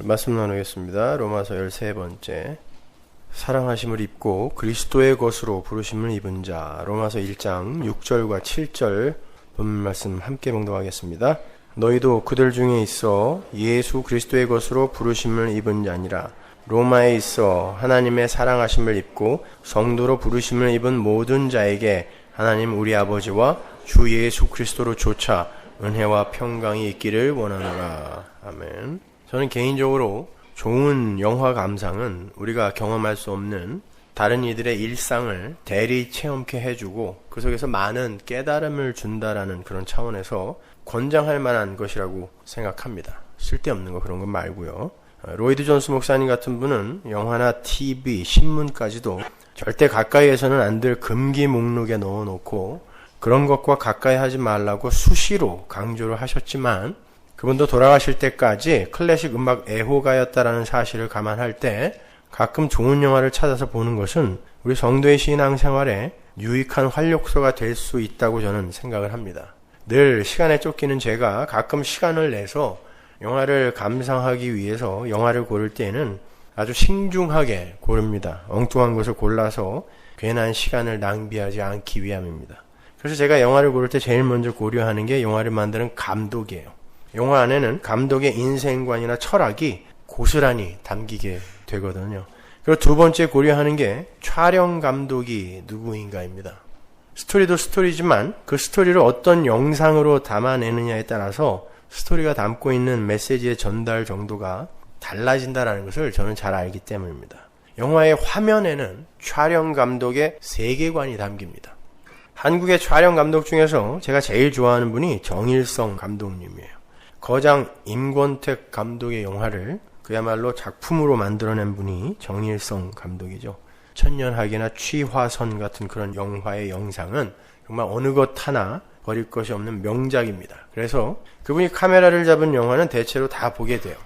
말씀 나누겠습니다. 로마서 13번째. 사랑하심을 입고 그리스도의 것으로 부르심을 입은 자. 로마서 1장 6절과 7절 본문 말씀 함께 봉독하겠습니다. 너희도 그들 중에 있어 예수 그리스도의 것으로 부르심을 입은 자니라. 로마에 있어 하나님의 사랑하심을 입고 성도로 부르심을 입은 모든 자에게 하나님 우리 아버지와 주 예수 그리스도로 조차 은혜와 평강이 있기를 원하노라. 아멘. 저는 개인적으로 좋은 영화 감상은 우리가 경험할 수 없는 다른 이들의 일상을 대리 체험케 해주고 그 속에서 많은 깨달음을 준다라는 그런 차원에서 권장할 만한 것이라고 생각합니다. 쓸데없는 거 그런 거 말고요. 로이드 존스 목사님 같은 분은 영화나 TV, 신문까지도 절대 가까이에서는 안 될 금기 목록에 넣어놓고 그런 것과 가까이 하지 말라고 수시로 강조를 하셨지만 그분도 돌아가실 때까지 클래식 음악 애호가였다라는 사실을 감안할 때 가끔 좋은 영화를 찾아서 보는 것은 우리 성도의 신앙생활에 유익한 활력소가 될 수 있다고 저는 생각을 합니다. 늘 시간에 쫓기는 제가 가끔 시간을 내서 영화를 감상하기 위해서 영화를 고를 때에는 아주 신중하게 고릅니다. 엉뚱한 것을 골라서 괜한 시간을 낭비하지 않기 위함입니다. 그래서 제가 영화를 고를 때 제일 먼저 고려하는 게 영화를 만드는 감독이에요. 영화 안에는 감독의 인생관이나 철학이 고스란히 담기게 되거든요. 그리고 두 번째 고려하는 게 촬영 감독이 누구인가입니다. 스토리도 스토리지만 그 스토리를 어떤 영상으로 담아내느냐에 따라서 스토리가 담고 있는 메시지의 전달 정도가 달라진다는 것을 저는 잘 알기 때문입니다. 영화의 화면에는 촬영 감독의 세계관이 담깁니다. 한국의 촬영 감독 중에서 제가 제일 좋아하는 분이 정일성 감독님이에요. 거장 임권택 감독의 영화를 그야말로 작품으로 만들어낸 분이 정일성 감독이죠. 천년하기나 취화선 같은 그런 영화의 영상은 정말 어느 것 하나 버릴 것이 없는 명작입니다. 그래서 그분이 카메라를 잡은 영화는 대체로 다 보게 돼요.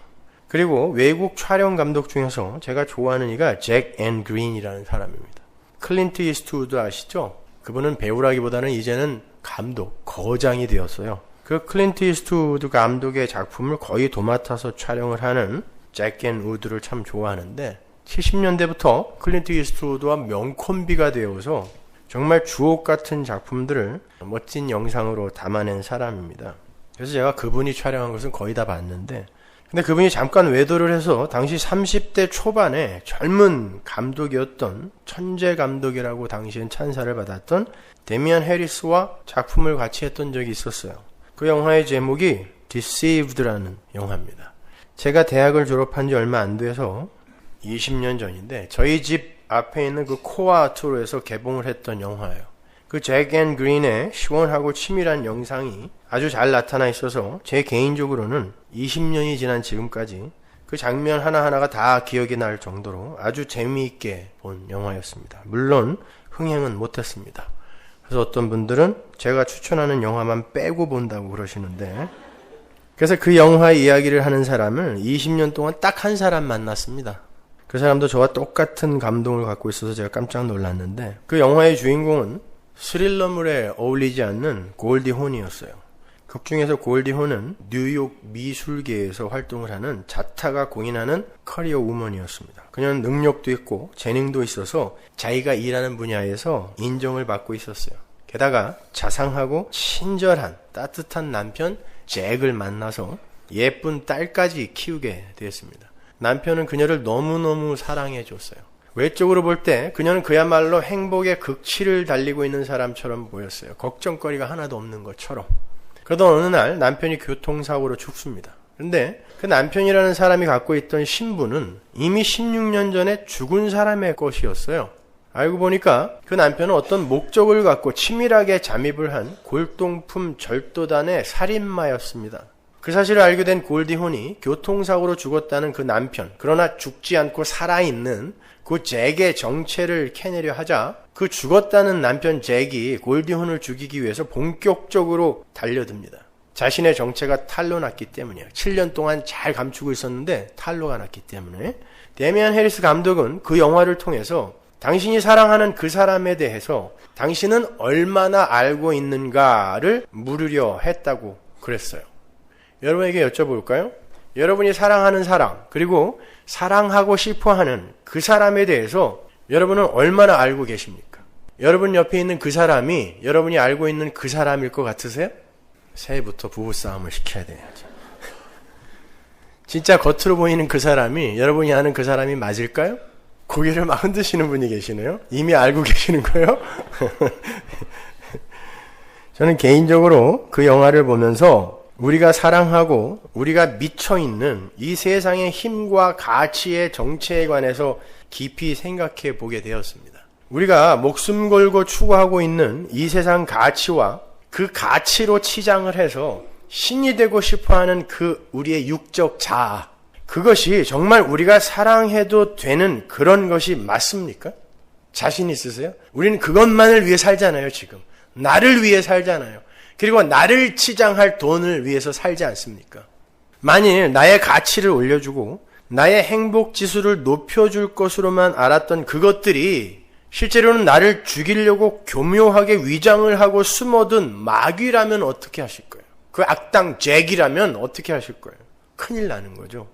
그리고 외국 촬영 감독 중에서 제가 좋아하는 이가 잭 앤 그린이라는 사람입니다. 클린트 이스트우드 아시죠? 그분은 배우라기보다는 이제는 감독, 거장이 되었어요. 그 클린트 이스트우드 감독의 작품을 거의 도맡아서 촬영을 하는 잭 앤 우드를 참 좋아하는데 70년대부터 클린트 이스트우드와 명콤비가 되어서 정말 주옥 같은 작품들을 멋진 영상으로 담아낸 사람입니다. 그래서 제가 그분이 촬영한 것은 거의 다 봤는데 근데 그분이 잠깐 외도를 해서 당시 30대 초반에 젊은 감독이었던 천재 감독이라고 당시엔 찬사를 받았던 데미안 해리스와 작품을 같이 했던 적이 있었어요. 그 영화의 제목이 Deceived라는 영화입니다. 제가 대학을 졸업한 지 얼마 안 돼서 20년 전인데 저희 집 앞에 있는 그 코아트로에서 개봉을 했던 영화예요. 그 잭 앤 그린의 시원하고 치밀한 영상이 아주 잘 나타나 있어서 제 개인적으로는 20년이 지난 지금까지 그 장면 하나하나가 다 기억이 날 정도로 아주 재미있게 본 영화였습니다. 물론 흥행은 못했습니다. 그래서 어떤 분들은 제가 추천하는 영화만 빼고 본다고 그러시는데 그래서 그 영화 이야기를 하는 사람을 20년 동안 딱 한 사람 만났습니다. 그 사람도 저와 똑같은 감동을 갖고 있어서 제가 깜짝 놀랐는데 그 영화의 주인공은 스릴러물에 어울리지 않는 골디 혼이었어요. 극중에서 골디 혼은 뉴욕 미술계에서 활동을 하는 자타가 공인하는 커리어 우먼이었습니다. 그녀는 능력도 있고 재능도 있어서 자기가 일하는 분야에서 인정을 받고 있었어요. 게다가 자상하고 친절한 따뜻한 남편 잭을 만나서 예쁜 딸까지 키우게 되었습니다. 남편은 그녀를 너무너무 사랑해 줬어요. 외적으로 볼 때 그녀는 그야말로 행복의 극치를 달리고 있는 사람처럼 보였어요. 걱정거리가 하나도 없는 것처럼. 그러던 어느 날 남편이 교통사고로 죽습니다. 그런데 그 남편이라는 사람이 갖고 있던 신분은 이미 16년 전에 죽은 사람의 것이었어요. 알고 보니까 그 남편은 어떤 목적을 갖고 치밀하게 잠입을 한 골동품 절도단의 살인마였습니다. 그 사실을 알게 된 골디 혼이 교통사고로 죽었다는 그 남편, 그러나 죽지 않고 살아있는 그 잭의 정체를 캐내려 하자 그 죽었다는 남편 잭이 골디 혼을 죽이기 위해서 본격적으로 달려듭니다. 자신의 정체가 탄로 났기 때문이에요. 7년 동안 잘 감추고 있었는데 탄로가 났기 때문에. 데미안 해리스 감독은 그 영화를 통해서 당신이 사랑하는 그 사람에 대해서 당신은 얼마나 알고 있는가를 물으려 했다고 그랬어요. 여러분에게 여쭤볼까요? 여러분이 사랑하는 사람, 그리고 사랑하고 싶어하는 그 사람에 대해서 여러분은 얼마나 알고 계십니까? 여러분 옆에 있는 그 사람이 여러분이 알고 있는 그 사람일 것 같으세요? 새해부터 부부싸움을 시켜야 돼야지. 진짜 겉으로 보이는 그 사람이 여러분이 아는 그 사람이 맞을까요? 고개를 막 흔드시는 분이 계시네요. 이미 알고 계시는 거예요? 저는 개인적으로 그 영화를 보면서 우리가 사랑하고 우리가 미쳐있는 이 세상의 힘과 가치의 정체에 관해서 깊이 생각해 보게 되었습니다. 우리가 목숨 걸고 추구하고 있는 이 세상 가치와 그 가치로 치장을 해서 신이 되고 싶어하는 그 우리의 육적 자아, 그것이 정말 우리가 사랑해도 되는 그런 것이 맞습니까? 자신 있으세요? 우리는 그것만을 위해 살잖아요, 지금. 나를 위해 살잖아요. 그리고 나를 치장할 돈을 위해서 살지 않습니까? 만일 나의 가치를 올려주고 나의 행복 지수를 높여줄 것으로만 알았던 그것들이 실제로는 나를 죽이려고 교묘하게 위장을 하고 숨어든 마귀라면 어떻게 하실 거예요? 그 악당 잭이라면 어떻게 하실 거예요? 큰일 나는 거죠.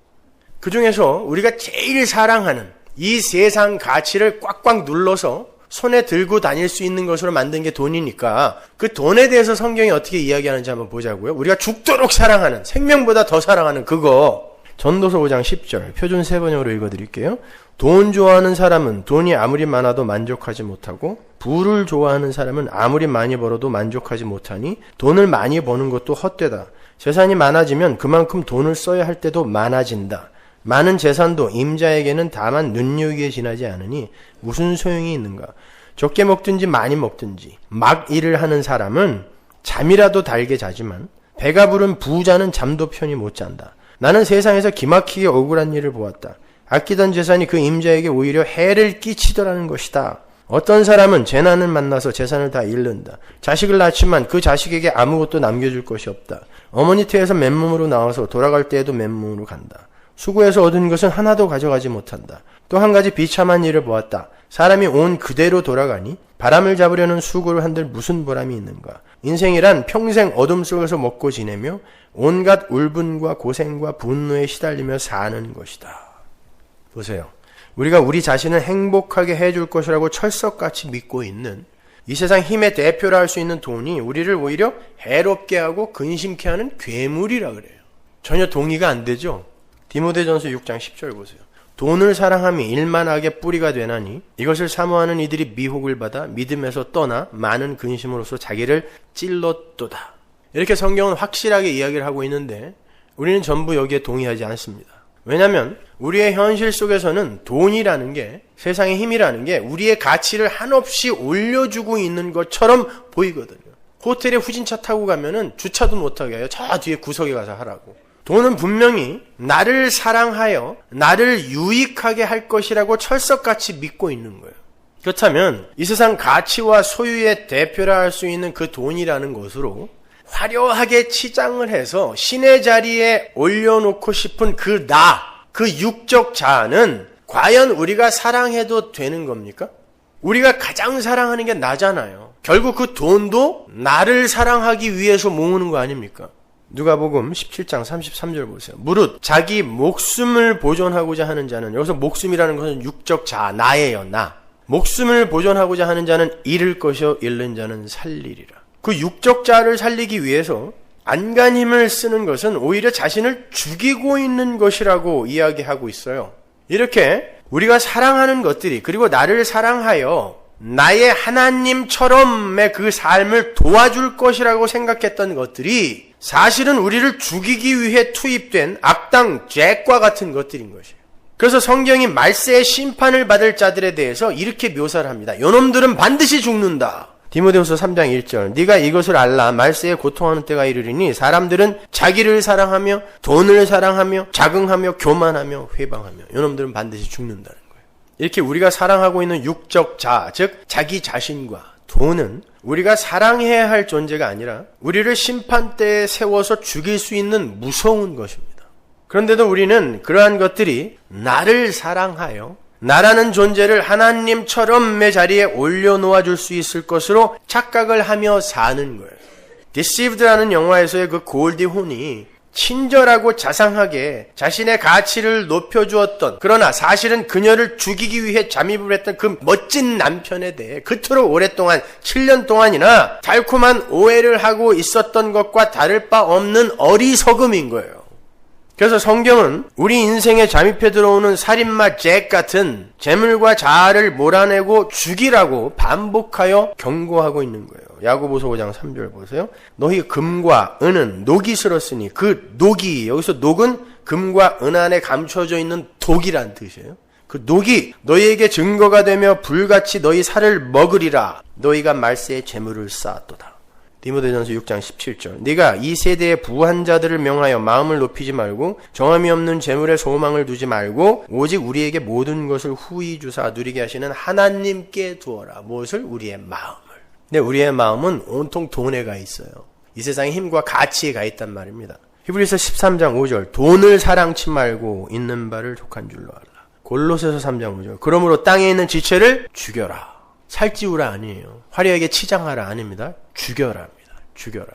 그 중에서 우리가 제일 사랑하는 이 세상 가치를 꽉꽉 눌러서 손에 들고 다닐 수 있는 것으로 만든 게 돈이니까 그 돈에 대해서 성경이 어떻게 이야기하는지 한번 보자고요. 우리가 죽도록 사랑하는, 생명보다 더 사랑하는 그거. 전도서 5장 10절 표준 세번역으로 읽어드릴게요. 돈 좋아하는 사람은 돈이 아무리 많아도 만족하지 못하고 부를 좋아하는 사람은 아무리 많이 벌어도 만족하지 못하니 돈을 많이 버는 것도 헛되다. 재산이 많아지면 그만큼 돈을 써야 할 때도 많아진다. 많은 재산도 임자에게는 다만 눈요기에 지나지 않으니 무슨 소용이 있는가. 적게 먹든지 많이 먹든지 막 일을 하는 사람은 잠이라도 달게 자지만 배가 부른 부자는 잠도 편히 못 잔다. 나는 세상에서 기막히게 억울한 일을 보았다. 아끼던 재산이 그 임자에게 오히려 해를 끼치더라는 것이다. 어떤 사람은 재난을 만나서 재산을 다 잃는다. 자식을 낳지만 그 자식에게 아무것도 남겨줄 것이 없다. 어머니 태에서 맨몸으로 나와서 돌아갈 때에도 맨몸으로 간다. 수고해서 얻은 것은 하나도 가져가지 못한다. 또 한 가지 비참한 일을 보았다. 사람이 온 그대로 돌아가니 바람을 잡으려는 수고를 한들 무슨 보람이 있는가. 인생이란 평생 어둠 속에서 먹고 지내며 온갖 울분과 고생과 분노에 시달리며 사는 것이다. 보세요. 우리가 우리 자신을 행복하게 해줄 것이라고 철석같이 믿고 있는 이 세상 힘의 대표라 할 수 있는 돈이 우리를 오히려 해롭게 하고 근심케 하는 괴물이라 그래요. 전혀 동의가 안 되죠? 디모데전서 6장 10절 보세요. 돈을 사랑함이 일만하게 뿌리가 되나니 이것을 사모하는 이들이 미혹을 받아 믿음에서 떠나 많은 근심으로써 자기를 찔렀도다. 이렇게 성경은 확실하게 이야기를 하고 있는데 우리는 전부 여기에 동의하지 않습니다. 왜냐하면 우리의 현실 속에서는 돈이라는 게, 세상의 힘이라는 게 우리의 가치를 한없이 올려주고 있는 것처럼 보이거든요. 호텔에 후진차 타고 가면은 주차도 못하게 해요. 저 뒤에 구석에 가서 하라고. 돈은 분명히 나를 사랑하여 나를 유익하게 할 것이라고 철석같이 믿고 있는 거예요. 그렇다면 이 세상 가치와 소유의 대표라 할 수 있는 그 돈이라는 것으로 화려하게 치장을 해서 신의 자리에 올려놓고 싶은 그 나, 그 육적 자아는 과연 우리가 사랑해도 되는 겁니까? 우리가 가장 사랑하는 게 나잖아요. 결국 그 돈도 나를 사랑하기 위해서 모으는 거 아닙니까? 누가복음 17장 33절 보세요. 무릇 자기 목숨을 보존하고자 하는 자는, 여기서 목숨이라는 것은 육적 자아, 나예요, 나. 목숨을 보존하고자 하는 자는 잃을 것이요 잃는 자는 살리리라. 그 육적 자아를 살리기 위해서 안간 힘을 쓰는 것은 오히려 자신을 죽이고 있는 것이라고 이야기하고 있어요. 이렇게 우리가 사랑하는 것들이, 그리고 나를 사랑하여 나의 하나님처럼의 그 삶을 도와줄 것이라고 생각했던 것들이 사실은 우리를 죽이기 위해 투입된 악당 잭과 같은 것들인 것이에요. 그래서 성경이 말세의 심판을 받을 자들에 대해서 이렇게 묘사를 합니다. 요놈들은 반드시 죽는다. 디모데후서 3장 1절. 네가 이것을 알라. 말세에 고통하는 때가 이르리니 사람들은 자기를 사랑하며 돈을 사랑하며 자긍하며 교만하며 회방하며 요놈들은 반드시 죽는다는 거예요. 이렇게 우리가 사랑하고 있는 육적 자아, 즉 자기 자신과 돈은 우리가 사랑해야 할 존재가 아니라 우리를 심판대에 세워서 죽일 수 있는 무서운 것입니다. 그런데도 우리는 그러한 것들이 나를 사랑하여 나라는 존재를 하나님처럼의 자리에 올려놓아 줄 수 있을 것으로 착각을 하며 사는 거예요. Deceived라는 영화에서의 그 골디 혼이 친절하고 자상하게 자신의 가치를 높여주었던, 그러나 사실은 그녀를 죽이기 위해 잠입을 했던 그 멋진 남편에 대해 그토록 오랫동안 7년 동안이나 달콤한 오해를 하고 있었던 것과 다를 바 없는 어리석음인 거예요. 그래서 성경은 우리 인생에 잠입해 들어오는 살인마 잭 같은 재물과 자아를 몰아내고 죽이라고 반복하여 경고하고 있는 거예요. 야고보서 5장 3절 보세요. 너희 금과 은은 녹이 슬었으니, 그 녹이, 여기서 녹은 금과 은 안에 감춰져 있는 독이란 뜻이에요. 그 녹이 너희에게 증거가 되며 불같이 너희 살을 먹으리라. 너희가 말세에 재물을 쌓았도다. 디모데전서 6장 17절. 네가 이 세대의 부한 자들을 명하여 마음을 높이지 말고 정함이 없는 재물에 소망을 두지 말고 오직 우리에게 모든 것을 후히 주사 누리게 하시는 하나님께 두어라. 무엇을? 우리의 마음을. 근데 우리의 마음은 온통 돈에 가 있어요. 이 세상의 힘과 가치에 가 있단 말입니다. 히브리서 13장 5절. 돈을 사랑치 말고 있는 바를 족한 줄로 알라. 골로새서 3장 5절. 그러므로 땅에 있는 지체를 죽여라. 살찌우라 아니에요. 화려하게 치장하라 아닙니다. 죽여라. 죽여라.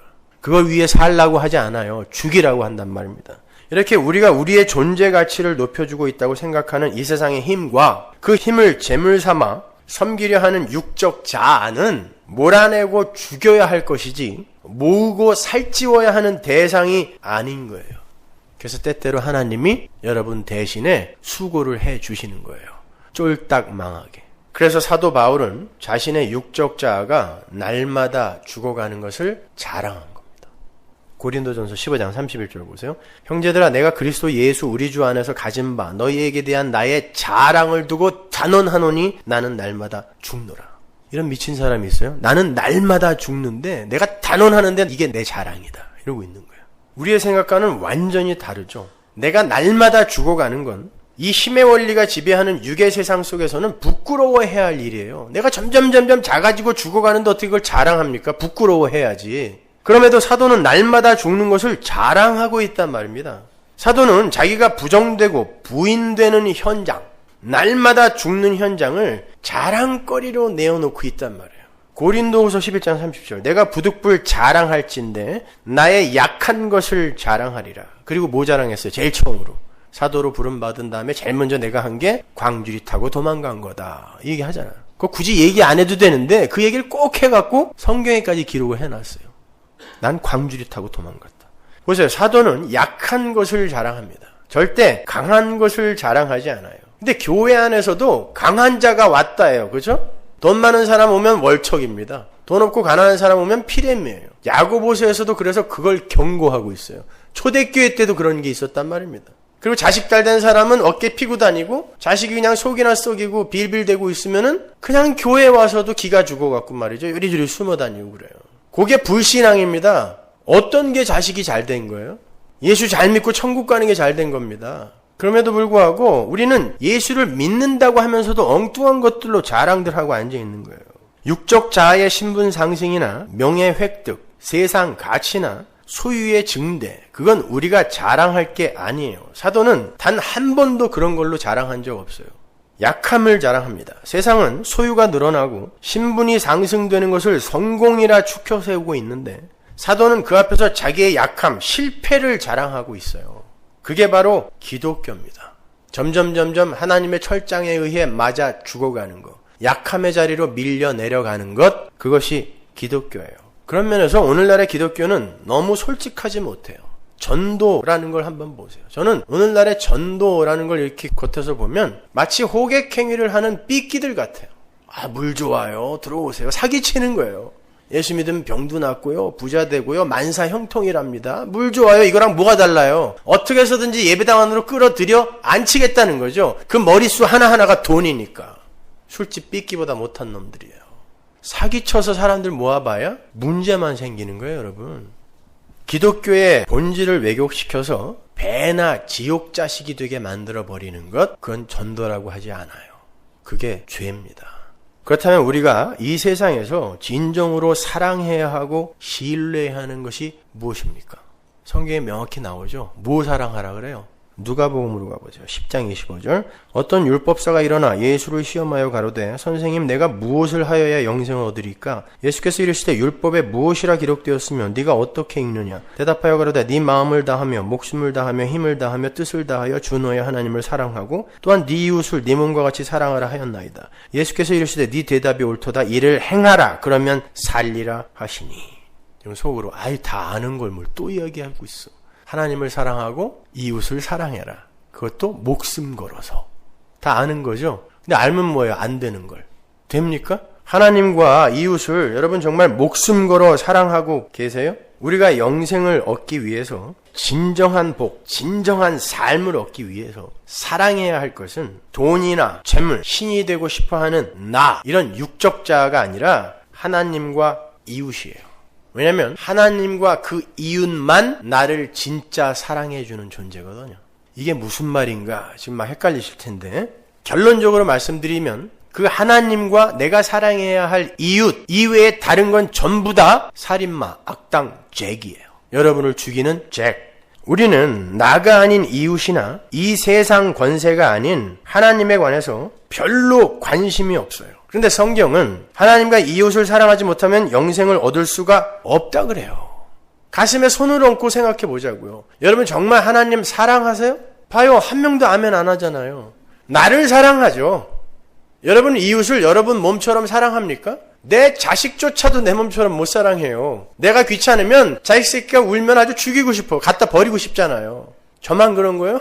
그걸 위해 살라고 하지 않아요. 죽이라고 한단 말입니다. 이렇게 우리가 우리의 존재 가치를 높여주고 있다고 생각하는 이 세상의 힘과 그 힘을 재물 삼아 섬기려 하는 육적 자아는 몰아내고 죽여야 할 것이지 모으고 살찌워야 하는 대상이 아닌 거예요. 그래서 때때로 하나님이 여러분 대신에 수고를 해 주시는 거예요. 쫄딱 망하게. 그래서 사도 바울은 자신의 육적 자아가 날마다 죽어가는 것을 자랑한 겁니다. 고린도전서 15장 31절 보세요. 형제들아, 내가 그리스도 예수 우리 주 안에서 가진 바 너희에게 대한 나의 자랑을 두고 단언하노니 나는 날마다 죽노라. 이런 미친 사람이 있어요. 나는 날마다 죽는데 내가 단언하는데 이게 내 자랑이다. 이러고 있는 거예요. 우리의 생각과는 완전히 다르죠. 내가 날마다 죽어가는 건 이 힘의 원리가 지배하는 육의 세상 속에서는 부끄러워해야 할 일이에요. 내가 점점 작아지고 죽어가는데 어떻게 그걸 자랑합니까? 부끄러워해야지. 그럼에도 사도는 날마다 죽는 것을 자랑하고 있단 말입니다. 사도는 자기가 부정되고 부인되는 현장, 날마다 죽는 현장을 자랑거리로 내어놓고 있단 말이에요. 고린도후서 11장 30절. 내가 부득불 자랑할진대 나의 약한 것을 자랑하리라. 그리고 뭐 자랑했어요? 제일 처음으로. 사도로 부름받은 다음에 제일 먼저 내가 한 게 광주리 타고 도망간 거다. 이 얘기 하잖아요. 그거 굳이 얘기 안 해도 되는데 그 얘기를 꼭 해갖고 성경에까지 기록을 해놨어요. 난 광주리 타고 도망갔다. 보세요. 사도는 약한 것을 자랑합니다. 절대 강한 것을 자랑하지 않아요. 근데 교회 안에서도 강한 자가 왔다예요. 그죠? 돈 많은 사람 오면 월척입니다. 돈 없고 가난한 사람 오면 피렘이에요. 야고보서에서도 그래서 그걸 경고하고 있어요. 초대교회 때도 그런 게 있었단 말입니다. 그리고 자식 잘 된 사람은 어깨 피고 다니고 자식이 그냥 속이나 썩이고 빌빌대고 있으면은 그냥 교회 와서도 기가 죽어갖고 말이죠. 요리조리 숨어 다니고 그래요. 그게 불신앙입니다. 어떤 게 자식이 잘 된 거예요? 예수 잘 믿고 천국 가는 게 잘 된 겁니다. 그럼에도 불구하고 우리는 예수를 믿는다고 하면서도 엉뚱한 것들로 자랑들 하고 앉아 있는 거예요. 육적 자아의 신분 상승이나 명예 획득, 세상 가치나 소유의 증대, 그건 우리가 자랑할 게 아니에요. 사도는 단 한 번도 그런 걸로 자랑한 적 없어요. 약함을 자랑합니다. 세상은 소유가 늘어나고 신분이 상승되는 것을 성공이라 추켜 세우고 있는데 사도는 그 앞에서 자기의 약함, 실패를 자랑하고 있어요. 그게 바로 기독교입니다. 점점 하나님의 철장에 의해 맞아 죽어가는 것, 약함의 자리로 밀려 내려가는 것, 그것이 기독교예요. 그런 면에서 오늘날의 기독교는 너무 솔직하지 못해요. 전도라는 걸 한번 보세요. 저는 오늘날의 전도라는 걸 이렇게 겉에서 보면 마치 호객행위를 하는 삐끼들 같아요. 물 좋아요. 들어오세요. 사기치는 거예요. 예수 믿으면 병도 낫고요. 부자 되고요. 만사 형통이랍니다. 물 좋아요. 이거랑 뭐가 달라요? 어떻게 해서든지 예배당 안으로 끌어들여 앉히겠다는 거죠. 그 머릿수 하나하나가 돈이니까. 술집 삐끼보다 못한 놈들이에요. 사기쳐서 사람들 모아봐야 문제만 생기는 거예요, 여러분. 기독교의 본질을 왜곡시켜서 배나 지옥 자식이 되게 만들어버리는 것, 그건 전도라고 하지 않아요. 그게 죄입니다. 그렇다면 우리가 이 세상에서 진정으로 사랑해야 하고 신뢰해야 하는 것이 무엇입니까? 성경에 명확히 나오죠. 뭐 사랑하라 그래요? 누가복음으로 가보죠. 10장 25절. 어떤 율법사가 일어나 예수를 시험하여 가로되 선생님 내가 무엇을 하여야 영생을 얻으리까? 예수께서 이르시되 율법에 무엇이라 기록되었으면 네가 어떻게 읽느냐? 대답하여 가로되 네 마음을 다하며 목숨을 다하며 힘을 다하며 뜻을 다하여 주 너의 하나님을 사랑하고 또한 네 이웃을 네 몸과 같이 사랑하라 하였나이다. 예수께서 이르시되 네 대답이 옳도다. 이를 행하라. 그러면 살리라 하시니. 지금 속으로 다 아는 걸 뭘 또 이야기하고 있어. 하나님을 사랑하고 이웃을 사랑해라. 그것도 목숨 걸어서. 다 아는 거죠? 근데 알면 뭐예요? 안 되는 걸. 됩니까? 하나님과 이웃을 여러분 정말 목숨 걸어 사랑하고 계세요? 우리가 영생을 얻기 위해서 진정한 복, 진정한 삶을 얻기 위해서 사랑해야 할 것은 돈이나 재물, 신이 되고 싶어하는 나 이런 육적자가 아니라 하나님과 이웃이에요. 왜냐면 하나님과 그 이웃만 나를 진짜 사랑해주는 존재거든요. 이게 무슨 말인가 지금 막 헷갈리실 텐데 결론적으로 말씀드리면 그 하나님과 내가 사랑해야 할 이웃 이외에 다른 건 전부 다 살인마, 악당, 잭이에요. 여러분을 죽이는 잭. 우리는 나가 아닌 이웃이나 이 세상 권세가 아닌 하나님에 관해서 별로 관심이 없어요. 그런데 성경은 하나님과 이웃을 사랑하지 못하면 영생을 얻을 수가 없다 그래요. 가슴에 손을 얹고 생각해 보자고요. 여러분 정말 하나님 사랑하세요? 봐요. 한 명도 아멘 안 하잖아요. 나를 사랑하죠. 여러분 이웃을 여러분 몸처럼 사랑합니까? 내 자식조차도 내 몸처럼 못 사랑해요. 내가 귀찮으면 자식 새끼가 울면 아주 죽이고 싶어. 갖다 버리고 싶잖아요. 저만 그런 거예요?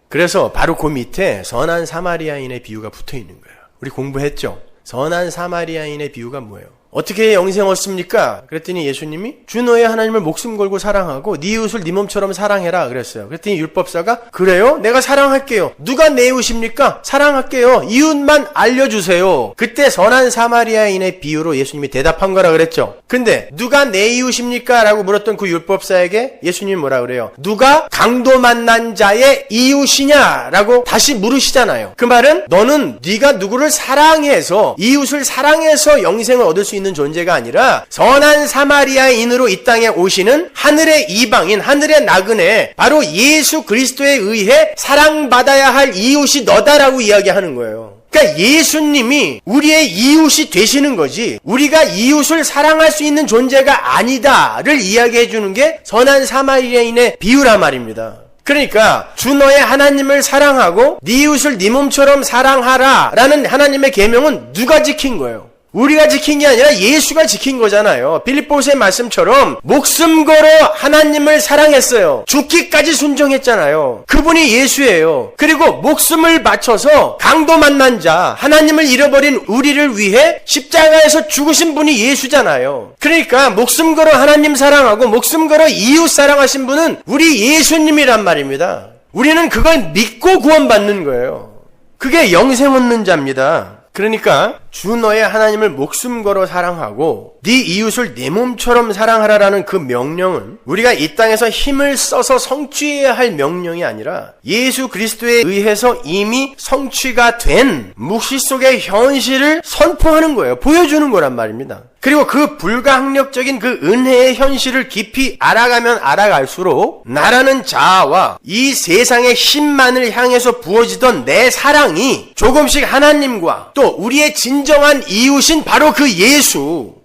그래서 바로 그 밑에 선한 사마리아인의 비유가 붙어 있는 거예요. 우리 공부했죠? 선한 사마리아인의 비유가 뭐예요? 어떻게 영생 얻습니까? 그랬더니 예수님이 주 너의 하나님을 목숨 걸고 사랑하고 네 이웃을 네 몸처럼 사랑해라 그랬어요. 그랬더니 율법사가 그래요? 내가 사랑할게요. 누가 내 이웃입니까? 사랑할게요. 이웃만 알려주세요. 그때 선한 사마리아인의 비유로 예수님이 대답한 거라 그랬죠. 근데 누가 내 이웃입니까? 라고 물었던 그 율법사에게 예수님이 뭐라 그래요? 누가 강도 만난 자의 이웃이냐? 라고 다시 물으시잖아요. 그 말은 너는 네가 누구를 사랑해서 이웃을 사랑해서 영생을 얻을 수 있는 존재가 아니라 선한 사마리아인으로 이 땅에 오시는 하늘의 이방인, 하늘의 나그네 바로 예수 그리스도에 의해 사랑받아야 할 이웃이 너다라고 이야기하는 거예요. 그러니까 예수님이 우리의 이웃이 되시는 거지 우리가 이웃을 사랑할 수 있는 존재가 아니다를 이야기해 주는 게 선한 사마리아인의 비유란 말입니다. 그러니까 주 너의 하나님을 사랑하고 네 이웃을 네 몸처럼 사랑하라 라는 하나님의 계명은 누가 지킨 거예요? 우리가 지킨 게 아니라 예수가 지킨 거잖아요. 빌립보서의 말씀처럼 목숨 걸어 하나님을 사랑했어요. 죽기까지 순종했잖아요. 그분이 예수예요. 그리고 목숨을 바쳐서 강도 만난 자, 하나님을 잃어버린 우리를 위해 십자가에서 죽으신 분이 예수잖아요. 그러니까 목숨 걸어 하나님 사랑하고 목숨 걸어 이웃 사랑하신 분은 우리 예수님이란 말입니다. 우리는 그걸 믿고 구원받는 거예요. 그게 영생 얻는 자입니다. 그러니까 주 너의 하나님을 목숨 걸어 사랑하고 네 이웃을 내 몸처럼 사랑하라라는 그 명령은 우리가 이 땅에서 힘을 써서 성취해야 할 명령이 아니라 예수 그리스도에 의해서 이미 성취가 된 묵시 속의 현실을 선포하는 거예요. 보여주는 거란 말입니다. 그리고 그 불가항력적인 그 은혜의 현실을 깊이 알아가면 알아갈수록 나라는 자아와 이 세상의 힘만을 향해서 부어지던 내 사랑이 조금씩 하나님과 또 우리의 진정한 이웃인 바로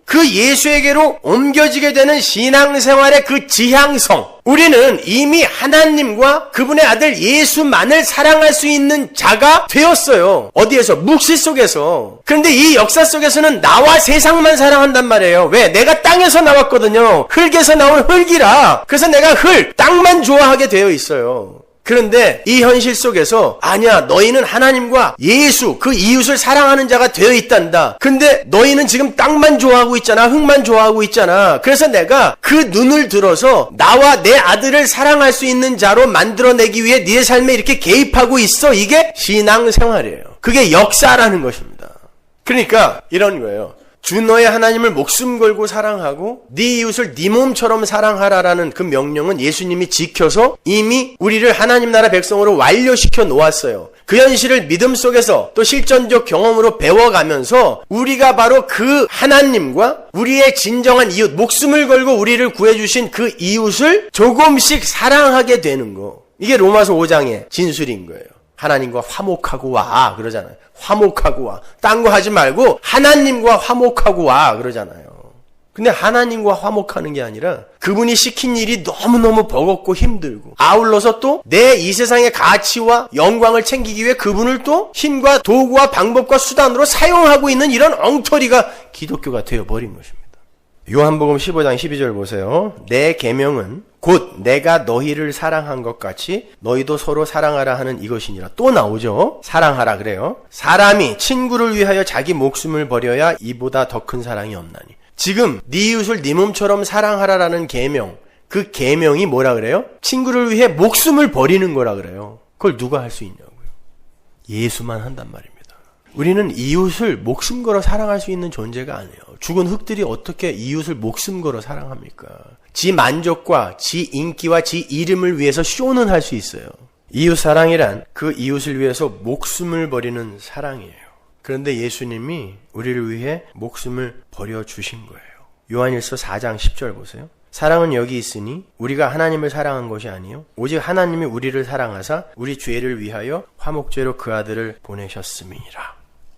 그 예수에게로 옮겨지게 되는 신앙생활의 그 지향성. 우리는 이미 하나님과 그분의 아들 예수만을 사랑할 수 있는 자가 되었어요. 어디에서? 묵시 속에서. 그런데 이 역사 속에서는 나와 세상만 사랑한단 말이에요. 왜? 내가 땅에서 나왔거든요. 흙에서 나온 흙이라. 그래서 내가 땅만 좋아하게 되어 있어요. 그런데 이 현실 속에서 아니야 너희는 하나님과 예수 그 이웃을 사랑하는 자가 되어 있단다. 근데 너희는 지금 땅만 좋아하고 있잖아. 흙만 좋아하고 있잖아. 그래서 내가 그 눈을 들어서 나와 내 아들을 사랑할 수 있는 자로 만들어내기 위해 네 삶에 이렇게 개입하고 있어. 이게 신앙생활이에요. 그게 역사라는 것입니다. 그러니까 이런 거예요. 주 너의 하나님을 목숨 걸고 사랑하고 네 이웃을 네 몸처럼 사랑하라라는 그 명령은 예수님이 지켜서 이미 우리를 하나님 나라 백성으로 완료시켜 놓았어요. 그 현실을 믿음 속에서 또 실전적 경험으로 배워가면서 우리가 바로 그 하나님과 우리의 진정한 이웃, 목숨을 걸고 우리를 구해주신 그 이웃을 조금씩 사랑하게 되는 거. 이게 로마서 5장의 진술인 거예요. 하나님과 화목하고 와 그러잖아요. 화목하고 와. 딴 거 하지 말고 하나님과 화목하고 와 그러잖아요. 근데 하나님과 화목하는 게 아니라 그분이 시킨 일이 너무너무 버겁고 힘들고 아울러서 또 내 이 세상의 가치와 영광을 챙기기 위해 그분을 또 힘과 도구와 방법과 수단으로 사용하고 있는 이런 엉터리가 기독교가 되어버린 것입니다. 요한복음 15장 12절 보세요. 내 계명은 곧 내가 너희를 사랑한 것 같이 너희도 서로 사랑하라 하는 이것이니라. 또 나오죠. 사랑하라 그래요. 사람이 친구를 위하여 자기 목숨을 버려야 이보다 더 큰 사랑이 없나니. 지금 네 이웃을 네 몸처럼 사랑하라라는 계명, 그 계명이 뭐라 그래요? 친구를 위해 목숨을 버리는 거라 그래요. 그걸 누가 할 수 있냐고요. 예수만 한단 말입니다. 우리는 이웃을 목숨 걸어 사랑할 수 있는 존재가 아니에요. 죽은 흙들이 어떻게 이웃을 목숨 걸어 사랑합니까? 지 만족과 지 인기와 지 이름을 위해서 쇼는 할 수 있어요. 이웃 사랑이란 그 이웃을 위해서 목숨을 버리는 사랑이에요. 그런데 예수님이 우리를 위해 목숨을 버려주신 거예요. 요한일서 4장 10절 보세요. 사랑은 여기 있으니 우리가 하나님을 사랑한 것이 아니요 오직 하나님이 우리를 사랑하사 우리 죄를 위하여 화목제로 그 아들을 보내셨음이니라.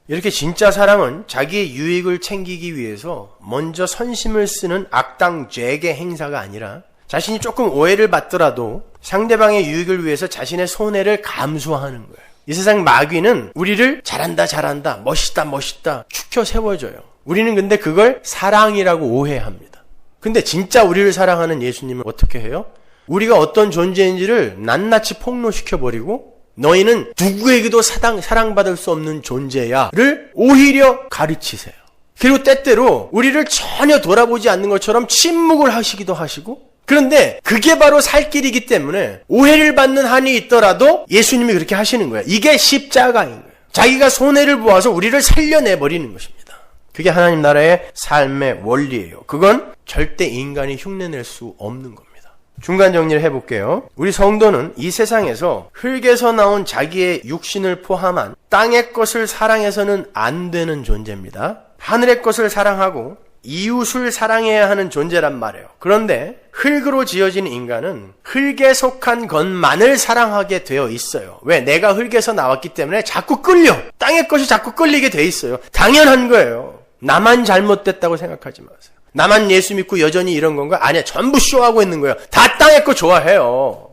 이렇게 진짜 사랑은 자기의 유익을 챙기기 위해서 먼저 선심을 쓰는 악당 죄의 행사가 아니라 자신이 조금 오해를 받더라도 상대방의 유익을 위해서 자신의 손해를 감수하는 거예요. 이 세상 마귀는 우리를 잘한다, 멋있다 축혀 세워줘요. 우리는 근데 그걸 사랑이라고 오해합니다. 근데 진짜 우리를 사랑하는 예수님은 어떻게 해요? 우리가 어떤 존재인지를 낱낱이 폭로시켜버리고 너희는 누구에게도 사랑받을 수 없는 존재야를 오히려 가르치세요. 그리고 때때로 우리를 전혀 돌아보지 않는 것처럼 침묵을 하시기도 하시고, 그런데 그게 바로 살 길이기 때문에 오해를 받는 한이 있더라도 예수님이 그렇게 하시는 거예요. 이게 십자가인 거예요. 자기가 손해를 보아서 우리를 살려내버리는 것입니다. 그게 하나님 나라의 삶의 원리예요. 그건 절대 인간이 흉내낼 수 없는 겁니다. 중간 정리를 해볼게요. 우리 성도는 이 세상에서 흙에서 나온 자기의 육신을 포함한 땅의 것을 사랑해서는 안 되는 존재입니다. 하늘의 것을 사랑하고 이웃을 사랑해야 하는 존재란 말이에요. 그런데 흙으로 지어진 인간은 흙에 속한 것만을 사랑하게 되어 있어요. 왜? 내가 흙에서 나왔기 때문에 자꾸 끌려. 땅의 것이 자꾸 끌리게 돼 있어요. 당연한 거예요. 나만 잘못됐다고 생각하지 마세요. 나만 예수 믿고 여전히 이런 건가? 아니야. 전부 쇼하고 있는 거예요. 다 땅의 거 좋아해요.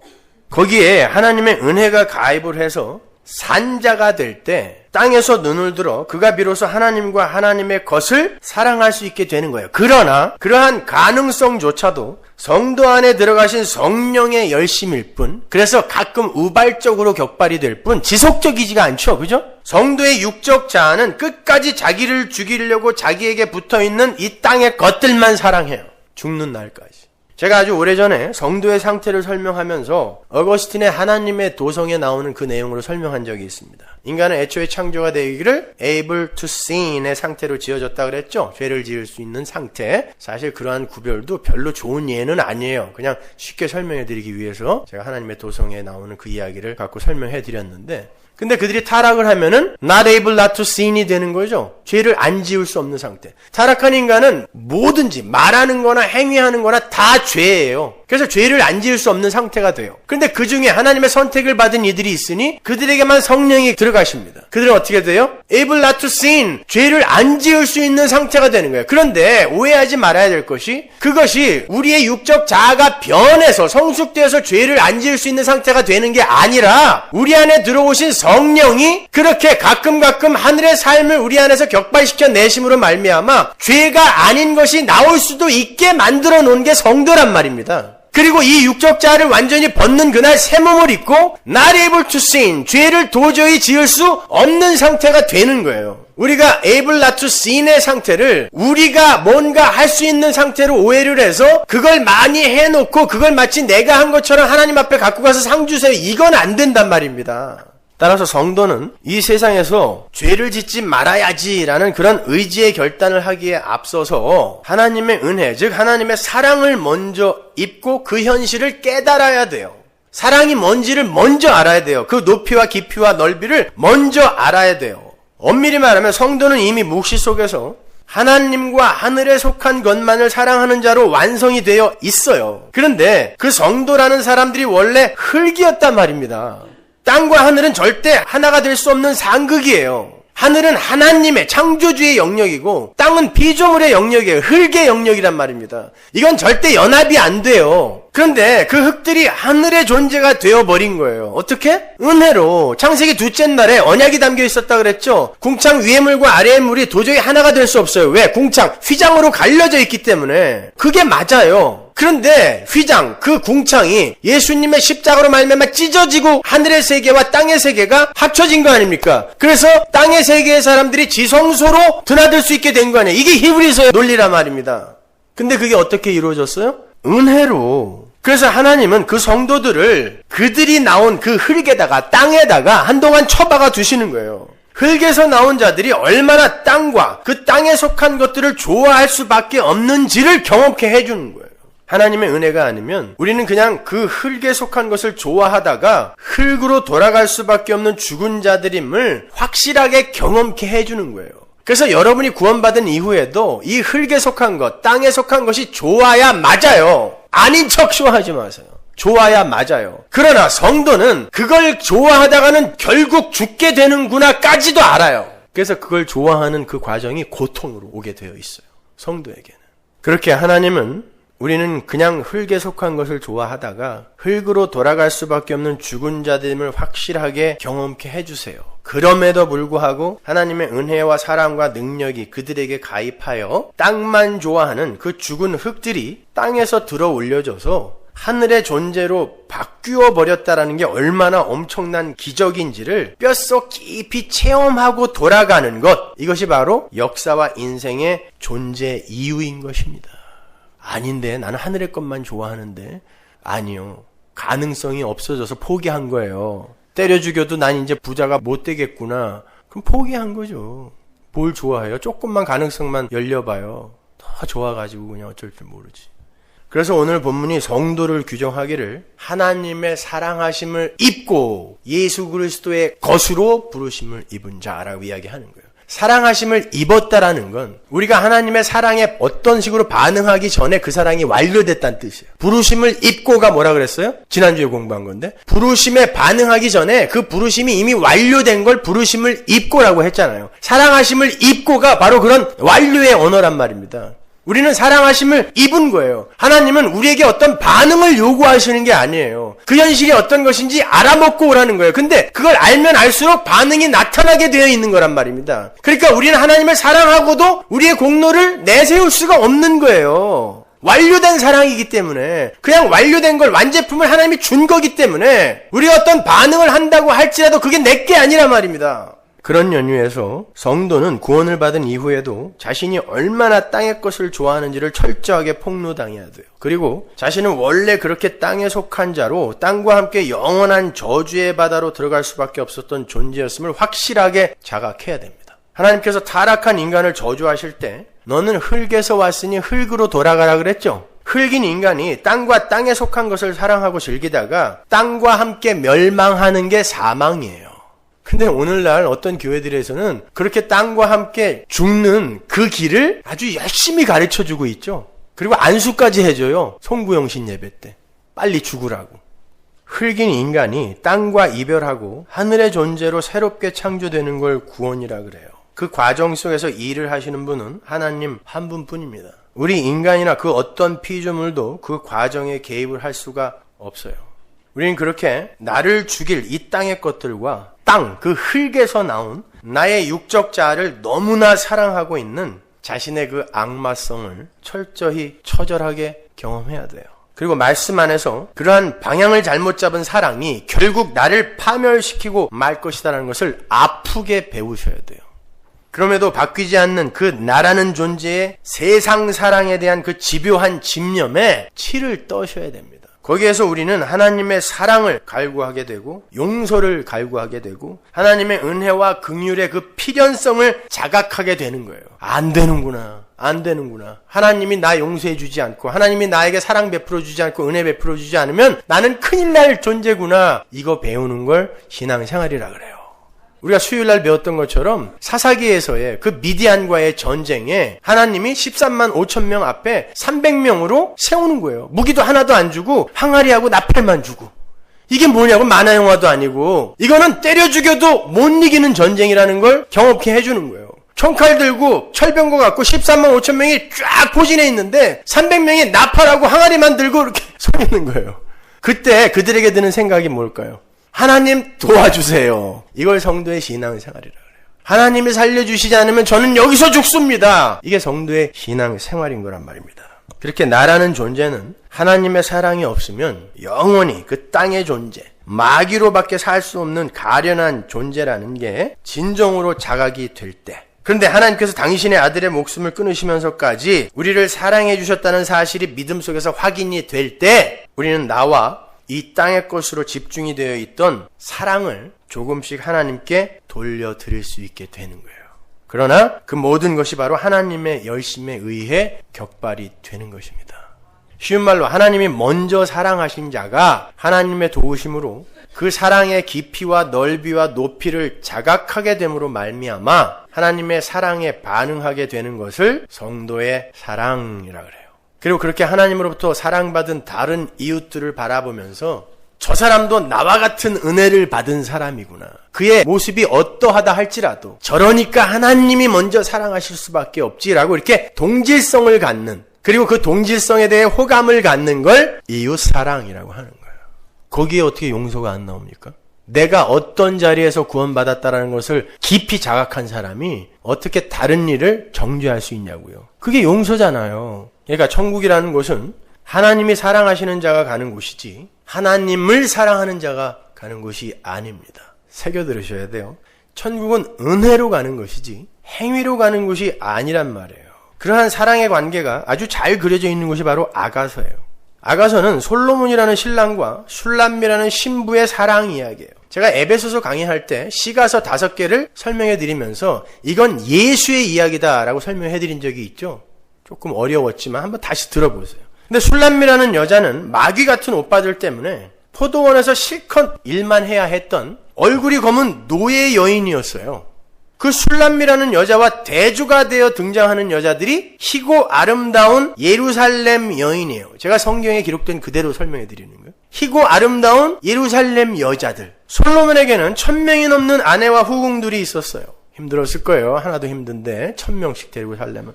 거기에 하나님의 은혜가 가입을 해서 산자가 될 때 땅에서 눈을 들어 그가 비로소 하나님과 하나님의 것을 사랑할 수 있게 되는 거예요. 그러나 그러한 가능성조차도 성도 안에 들어가신 성령의 열심일 뿐, 그래서 가끔 우발적으로 격발이 될 뿐 지속적이지가 않죠. 그죠? 성도의 육적 자아는 끝까지 자기를 죽이려고 자기에게 붙어있는 이 땅의 것들만 사랑해요. 죽는 날까지. 제가 아주 오래전에 성도의 상태를 설명하면서 어거스틴의 하나님의 도성에 나오는 그 내용으로 설명한 적이 있습니다. 인간은 애초에 창조가 되기를 able to sin의 상태로 지어졌다 그랬죠. 죄를 지을 수 있는 상태. 사실 그러한 구별도 별로 좋은 예는 아니에요. 그냥 쉽게 설명해 드리기 위해서 제가 하나님의 도성에 나오는 그 이야기를 갖고 설명해 드렸는데, 근데 그들이 타락을 하면은 not able not to sin이 되는 거죠. 죄를 안 지을 수 없는 상태. 타락한 인간은 뭐든지 말하는 거나 행위하는 거나 다 죄예요. 그래서 죄를 안 지을 수 없는 상태가 돼요. 그런데 그 중에 하나님의 선택을 받은 이들이 있으니 그들에게만 성령이 들어가십니다. 그들은 어떻게 돼요? able not to sin. 죄를 안 지을 수 있는 상태가 되는 거예요. 그런데 오해하지 말아야 될 것이, 그것이 우리의 육적 자아가 변해서 성숙되어서 죄를 안 지을 수 있는 상태가 되는 게 아니라 우리 안에 들어오신 성령이 그렇게 가끔 하늘의 삶을 우리 안에서 격발시켜 내심으로 말미암아 죄가 아닌 것이 나올 수도 있게 만들어 놓은 게 성도란 말입니다. 그리고 이 육적 자아를 완전히 벗는 그날 새 몸을 입고 not able to sin, 죄를 도저히 지을 수 없는 상태가 되는 거예요. 우리가 able not to sin의 상태를 우리가 뭔가 할 수 있는 상태로 오해를 해서 그걸 많이 해놓고 그걸 마치 내가 한 것처럼 하나님 앞에 갖고 가서 상 주세요. 이건 안 된단 말입니다. 따라서 성도는 이 세상에서 죄를 짓지 말아야지라는 그런 의지의 결단을 하기에 앞서서 하나님의 은혜, 즉 하나님의 사랑을 먼저 입고 그 현실을 깨달아야 돼요. 사랑이 뭔지를 먼저 알아야 돼요. 그 높이와 깊이와 넓이를 먼저 알아야 돼요. 엄밀히 말하면 성도는 이미 묵시 속에서 하나님과 하늘에 속한 것만을 사랑하는 자로 완성이 되어 있어요. 그런데 그 성도라는 사람들이 원래 흙이었단 말입니다. 땅과 하늘은 절대 하나가 될 수 없는 상극이에요. 하늘은 하나님의 창조주의 영역이고 땅은 피조물의 영역이에요. 흙의 영역이란 말입니다. 이건 절대 연합이 안 돼요. 그런데 그 흙들이 하늘의 존재가 되어버린 거예요. 어떻게? 은혜로. 창세기 둘째 날에 언약이 담겨 있었다 그랬죠. 궁창 위의 물과 아래의 물이 도저히 하나가 될 수 없어요. 왜? 궁창 휘장으로 갈려져 있기 때문에. 그게 맞아요. 그런데 휘장, 그 궁창이 예수님의 십자가로 말미암아 찢어지고 하늘의 세계와 땅의 세계가 합쳐진 거 아닙니까? 그래서 땅의 세계의 사람들이 지성소로 드나들 수 있게 된 거 아니에요. 이게 히브리서의 논리란 말입니다. 근데 그게 어떻게 이루어졌어요? 은혜로. 그래서 하나님은 그 성도들을 그들이 나온 그 흙에다가 땅에다가 한동안 처박아 두시는 거예요. 흙에서 나온 자들이 얼마나 땅과 그 땅에 속한 것들을 좋아할 수밖에 없는지를 경험케 해주는 거예요. 하나님의 은혜가 아니면 우리는 그냥 그 흙에 속한 것을 좋아하다가 흙으로 돌아갈 수밖에 없는 죽은 자들임을 확실하게 경험케 해주는 거예요. 그래서 여러분이 구원받은 이후에도 이 흙에 속한 것, 땅에 속한 것이 좋아야 맞아요. 아닌 척 쇼하지 마세요. 좋아야 맞아요. 그러나 성도는 그걸 좋아하다가는 결국 죽게 되는구나까지도 알아요. 그래서 그걸 좋아하는 그 과정이 고통으로 오게 되어 있어요. 성도에게는. 그렇게 하나님은 우리는 그냥 흙에 속한 것을 좋아하다가 흙으로 돌아갈 수밖에 없는 죽은 자들임을 확실하게 경험케 해주세요. 그럼에도 불구하고 하나님의 은혜와 사랑과 능력이 그들에게 가입하여 땅만 좋아하는 그 죽은 흙들이 땅에서 들어 올려져서 하늘의 존재로 바뀌어 버렸다라는 게 얼마나 엄청난 기적인지를 뼛속 깊이 체험하고 돌아가는 것, 이것이 바로 역사와 인생의 존재 이유인 것입니다. 아닌데 나는 하늘의 것만 좋아하는데. 아니요. 가능성이 없어져서 포기한 거예요. 때려 죽여도 난 이제 부자가 못 되겠구나. 그럼 포기한 거죠. 뭘 좋아해요? 조금만 가능성만 열려봐요. 다 좋아가지고 그냥 어쩔 줄 모르지. 그래서 오늘 본문이 성도를 규정하기를 하나님의 사랑하심을 입고 예수 그리스도의 것으로 부르심을 입은 자라고 이야기하는 거예요. 사랑하심을 입었다라는 건 우리가 하나님의 사랑에 어떤 식으로 반응하기 전에 그 사랑이 완료됐다는 뜻이에요. 부르심을 입고가 뭐라 그랬어요? 지난주에 공부한 건데 부르심에 반응하기 전에 그 부르심이 이미 완료된 걸 부르심을 입고라고 했잖아요. 사랑하심을 입고가 바로 그런 완료의 언어란 말입니다. 우리는 사랑하심을 입은 거예요. 하나님은 우리에게 어떤 반응을 요구하시는 게 아니에요. 그 현실이 어떤 것인지 알아먹고 오라는 거예요. 근데 그걸 알면 알수록 반응이 나타나게 되어 있는 거란 말입니다. 그러니까 우리는 하나님을 사랑하고도 우리의 공로를 내세울 수가 없는 거예요. 완료된 사랑이기 때문에, 그냥 완료된 걸, 완제품을 하나님이 준 거기 때문에 우리가 어떤 반응을 한다고 할지라도 그게 내게 아니란 말입니다. 그런 연유에서 성도는 구원을 받은 이후에도 자신이 얼마나 땅의 것을 좋아하는지를 철저하게 폭로당해야 돼요. 그리고 자신은 원래 그렇게 땅에 속한 자로 땅과 함께 영원한 저주의 바다로 들어갈 수밖에 없었던 존재였음을 확실하게 자각해야 됩니다. 하나님께서 타락한 인간을 저주하실 때 너는 흙에서 왔으니 흙으로 돌아가라 그랬죠. 흙인 인간이 땅과 땅에 속한 것을 사랑하고 즐기다가 땅과 함께 멸망하는 게 사망이에요. 근데 오늘날 어떤 교회들에서는 그렇게 땅과 함께 죽는 그 길을 아주 열심히 가르쳐주고 있죠. 그리고 안수까지 해줘요. 송구영신 예배 때. 빨리 죽으라고. 흙인 인간이 땅과 이별하고 하늘의 존재로 새롭게 창조되는 걸 구원이라 그래요. 그 과정 속에서 일을 하시는 분은 하나님 한 분뿐입니다. 우리 인간이나 그 어떤 피조물도 그 과정에 개입을 할 수가 없어요. 우리는 그렇게 나를 죽일 이 땅의 것들과 땅, 그 흙에서 나온 나의 육적 자아를 너무나 사랑하고 있는 자신의 그 악마성을 철저히 처절하게 경험해야 돼요. 그리고 말씀 안에서 그러한 방향을 잘못 잡은 사랑이 결국 나를 파멸시키고 말 것이다라는 것을 아프게 배우셔야 돼요. 그럼에도 바뀌지 않는 그 나라는 존재의 세상 사랑에 대한 그 집요한 집념에 치를 떠셔야 됩니다. 거기에서 우리는 하나님의 사랑을 갈구하게 되고 용서를 갈구하게 되고 하나님의 은혜와 긍휼의 그 필연성을 자각하게 되는 거예요. 안 되는구나. 하나님이 나 용서해 주지 않고 하나님이 나에게 사랑 베풀어 주지 않고 은혜 베풀어 주지 않으면 나는 큰일 날 존재구나. 이거 배우는 걸 신앙생활이라 그래요. 우리가 수요일날 배웠던 것처럼 사사기에서의 그 미디안과의 전쟁에 하나님이 13만 5천 명 앞에 300명으로 세우는 거예요. 무기도 하나도 안 주고 항아리하고 나팔만 주고. 이게 뭐냐고, 만화영화도 아니고 이거는 때려 죽여도 못 이기는 전쟁이라는 걸 경험케 해주는 거예요. 총칼 들고 철병거 갖고 13만 5천 명이 쫙 포진해 있는데 300명이 나팔하고 항아리만 들고 이렇게 서 있는 거예요. 그때 그들에게 드는 생각이 뭘까요? 하나님 도와주세요. 이걸 성도의 신앙생활이라 그래요. 하나님이 살려주시지 않으면 저는 여기서 죽습니다. 이게 성도의 신앙생활인 거란 말입니다. 그렇게 나라는 존재는 하나님의 사랑이 없으면 영원히 그 땅의 존재, 마귀로밖에 살 수 없는 가련한 존재라는 게 진정으로 자각이 될 때, 그런데 하나님께서 당신의 아들의 목숨을 끊으시면서까지 우리를 사랑해 주셨다는 사실이 믿음 속에서 확인이 될 때 우리는 나와 이 땅의 것으로 집중이 되어 있던 사랑을 조금씩 하나님께 돌려드릴 수 있게 되는 거예요. 그러나 그 모든 것이 바로 하나님의 열심에 의해 격발이 되는 것입니다. 쉬운 말로 하나님이 먼저 사랑하신 자가 하나님의 도우심으로 그 사랑의 깊이와 넓이와 높이를 자각하게 됨으로 말미암아 하나님의 사랑에 반응하게 되는 것을 성도의 사랑이라 그래요. 그리고 그렇게 하나님으로부터 사랑받은 다른 이웃들을 바라보면서 저 사람도 나와 같은 은혜를 받은 사람이구나. 그의 모습이 어떠하다 할지라도 저러니까 하나님이 먼저 사랑하실 수밖에 없지라고 이렇게 동질성을 갖는, 그리고 그 동질성에 대해 호감을 갖는 걸 이웃사랑이라고 하는 거예요. 거기에 어떻게 용서가 안 나옵니까? 내가 어떤 자리에서 구원받았다라는 것을 깊이 자각한 사람이 어떻게 다른 일을 정죄할 수 있냐고요. 그게 용서잖아요. 그러니까 천국이라는 곳은 하나님이 사랑하시는 자가 가는 곳이지 하나님을 사랑하는 자가 가는 곳이 아닙니다. 새겨 들으셔야 돼요. 천국은 은혜로 가는 것이지 행위로 가는 곳이 아니란 말이에요. 그러한 사랑의 관계가 아주 잘 그려져 있는 곳이 바로 아가서예요. 아가서는 솔로몬이라는 신랑과 슐람미라는 신부의 사랑 이야기예요. 제가 에베소서 강의할 때 시가서 5개를 설명해 드리면서 이건 예수의 이야기다라고 설명해 드린 적이 있죠. 조금 어려웠지만 한번 다시 들어보세요. 근데 슐람미라는 여자는 마귀 같은 오빠들 때문에 포도원에서 실컷 일만 해야 했던 얼굴이 검은 노예 여인이었어요. 그 슐람미라는 여자와 대조가 되어 등장하는 여자들이 희고 아름다운 예루살렘 여인이에요. 제가 성경에 기록된 그대로 설명해 드리는 거예요. 희고 아름다운 예루살렘 여자들. 솔로몬에게는 1000명이 넘는 아내와 후궁들이 있었어요. 힘들었을 거예요. 하나도 힘든데 1000명씩 데리고 살려면.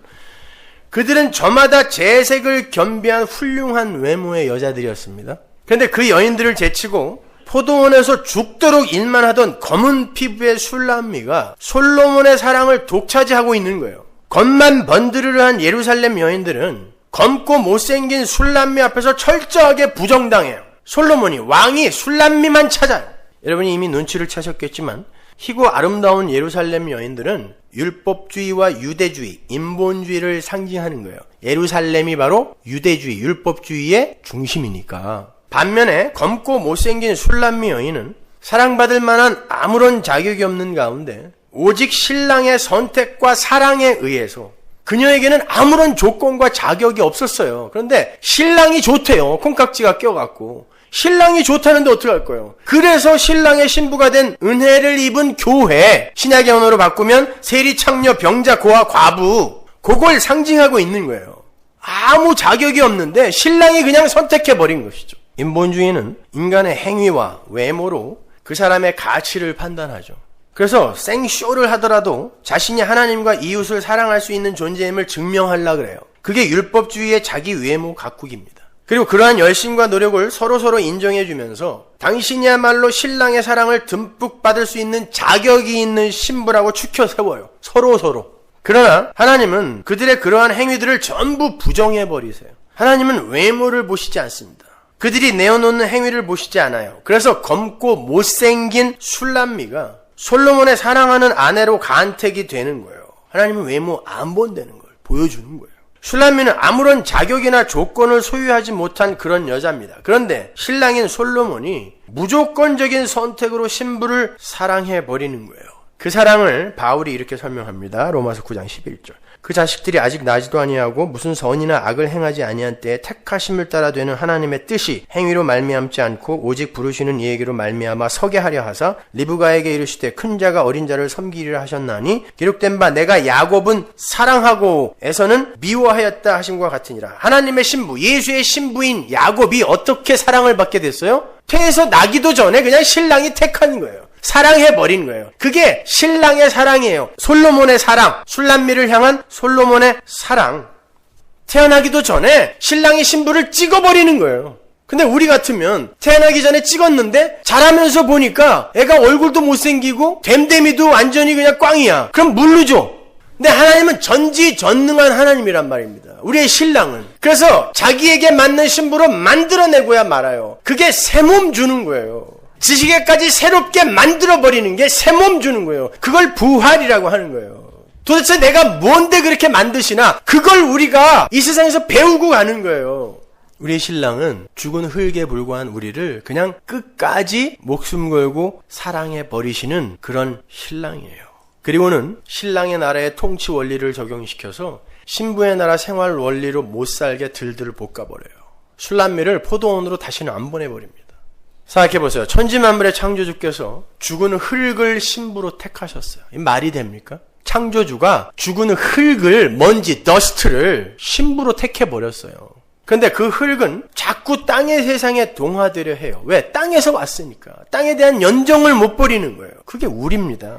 그들은 저마다 재색을 겸비한 훌륭한 외모의 여자들이었습니다. 그런데 그 여인들을 제치고 포도원에서 죽도록 일만 하던 검은 피부의 슐람미가 솔로몬의 사랑을 독차지하고 있는 거예요. 겉만 번드르르한 예루살렘 여인들은 검고 못생긴 슐람미 앞에서 철저하게 부정당해요. 솔로몬이, 왕이 슐람미만 찾아요. 여러분이 이미 눈치를 채셨겠지만 희고 아름다운 예루살렘 여인들은 율법주의와 유대주의, 인본주의를 상징하는 거예요. 예루살렘이 바로 유대주의, 율법주의의 중심이니까. 반면에 검고 못생긴 슐람미 여인은 사랑받을 만한 아무런 자격이 없는 가운데 오직 신랑의 선택과 사랑에 의해서 그녀에게는 아무런 조건과 자격이 없었어요. 그런데 신랑이 좋대요. 콩깍지가 껴갖고. 신랑이 좋다는데 어떡할 거예요? 그래서 신랑의 신부가 된 은혜를 입은 교회, 신약의 언어로 바꾸면 세리창녀, 병자, 고아, 과부, 그걸 상징하고 있는 거예요. 아무 자격이 없는데 신랑이 그냥 선택해버린 것이죠. 인본주의는 인간의 행위와 외모로 그 사람의 가치를 판단하죠. 그래서 생쇼를 하더라도 자신이 하나님과 이웃을 사랑할 수 있는 존재임을 증명하려고 그래요. 그게 율법주의의 자기 외모 가꾸기입니다. 그리고 그러한 열심과 노력을 서로서로 인정해주면서 당신이야말로 신랑의 사랑을 듬뿍 받을 수 있는 자격이 있는 신부라고 추켜 세워요. 서로서로. 그러나 하나님은 그들의 그러한 행위들을 전부 부정해버리세요. 하나님은 외모를 보시지 않습니다. 그들이 내어놓는 행위를 보시지 않아요. 그래서 검고 못생긴 슐람미가 솔로몬의 사랑하는 아내로 간택이 되는 거예요. 하나님은 외모 안 본다는 걸 보여주는 거예요. 슐라미는 아무런 자격이나 조건을 소유하지 못한 그런 여자입니다. 그런데 신랑인 솔로몬이 무조건적인 선택으로 신부를 사랑해버리는 거예요. 그 사랑을 바울이 이렇게 설명합니다. 로마서 9장 11절. 그 자식들이 아직 나지도 아니하고 무슨 선이나 악을 행하지 아니한 때에 택하심을 따라 되는 하나님의 뜻이 행위로 말미암지 않고 오직 부르시는 이에게로 말미암아 서게 하려 하사 리브가에게 이르시되 큰 자가 어린 자를 섬기리라 하셨나니 기록된 바 내가 야곱은 사랑하고 에서는 미워하였다 하심과 같으니라. 하나님의 신부, 예수의 신부인 야곱이 어떻게 사랑을 받게 됐어요? 태에서 나기도 전에 그냥 신랑이 택한 거예요. 사랑해버린 거예요. 그게 신랑의 사랑이에요. 솔로몬의 사랑, 슐람미를 향한 솔로몬의 사랑. 태어나기도 전에 신랑이 신부를 찍어버리는 거예요. 근데 우리 같으면 태어나기 전에 찍었는데 자라면서 보니까 애가 얼굴도 못생기고 됨됨이도 완전히 그냥 꽝이야. 그럼 모르죠. 근데 하나님은 전지전능한 하나님이란 말입니다. 우리의 신랑은. 그래서 자기에게 맞는 신부로 만들어내고야 말아요. 그게 새 몸 주는 거예요. 지식에까지 새롭게 만들어버리는 게 새 몸 주는 거예요. 그걸 부활이라고 하는 거예요. 도대체 내가 뭔데 그렇게 만드시나? 그걸 우리가 이 세상에서 배우고 가는 거예요. 우리의 신랑은 죽은 흙에 불과한 우리를 그냥 끝까지 목숨 걸고 사랑해버리시는 그런 신랑이에요. 그리고는 신랑의 나라의 통치 원리를 적용시켜서 신부의 나라 생활 원리로 못 살게 들들 볶아버려요. 슐람미를 포도원으로 다시는 안 보내버립니다. 생각해보세요. 천지만물의 창조주께서 죽은 흙을 신부로 택하셨어요. 이 말이 됩니까? 창조주가 죽은 흙을, 먼지, 더스트를 신부로 택해버렸어요. 그런데 그 흙은 자꾸 땅의 세상에 동화되려 해요. 왜? 땅에서 왔으니까. 땅에 대한 연정을 못 버리는 거예요. 그게 우리입니다.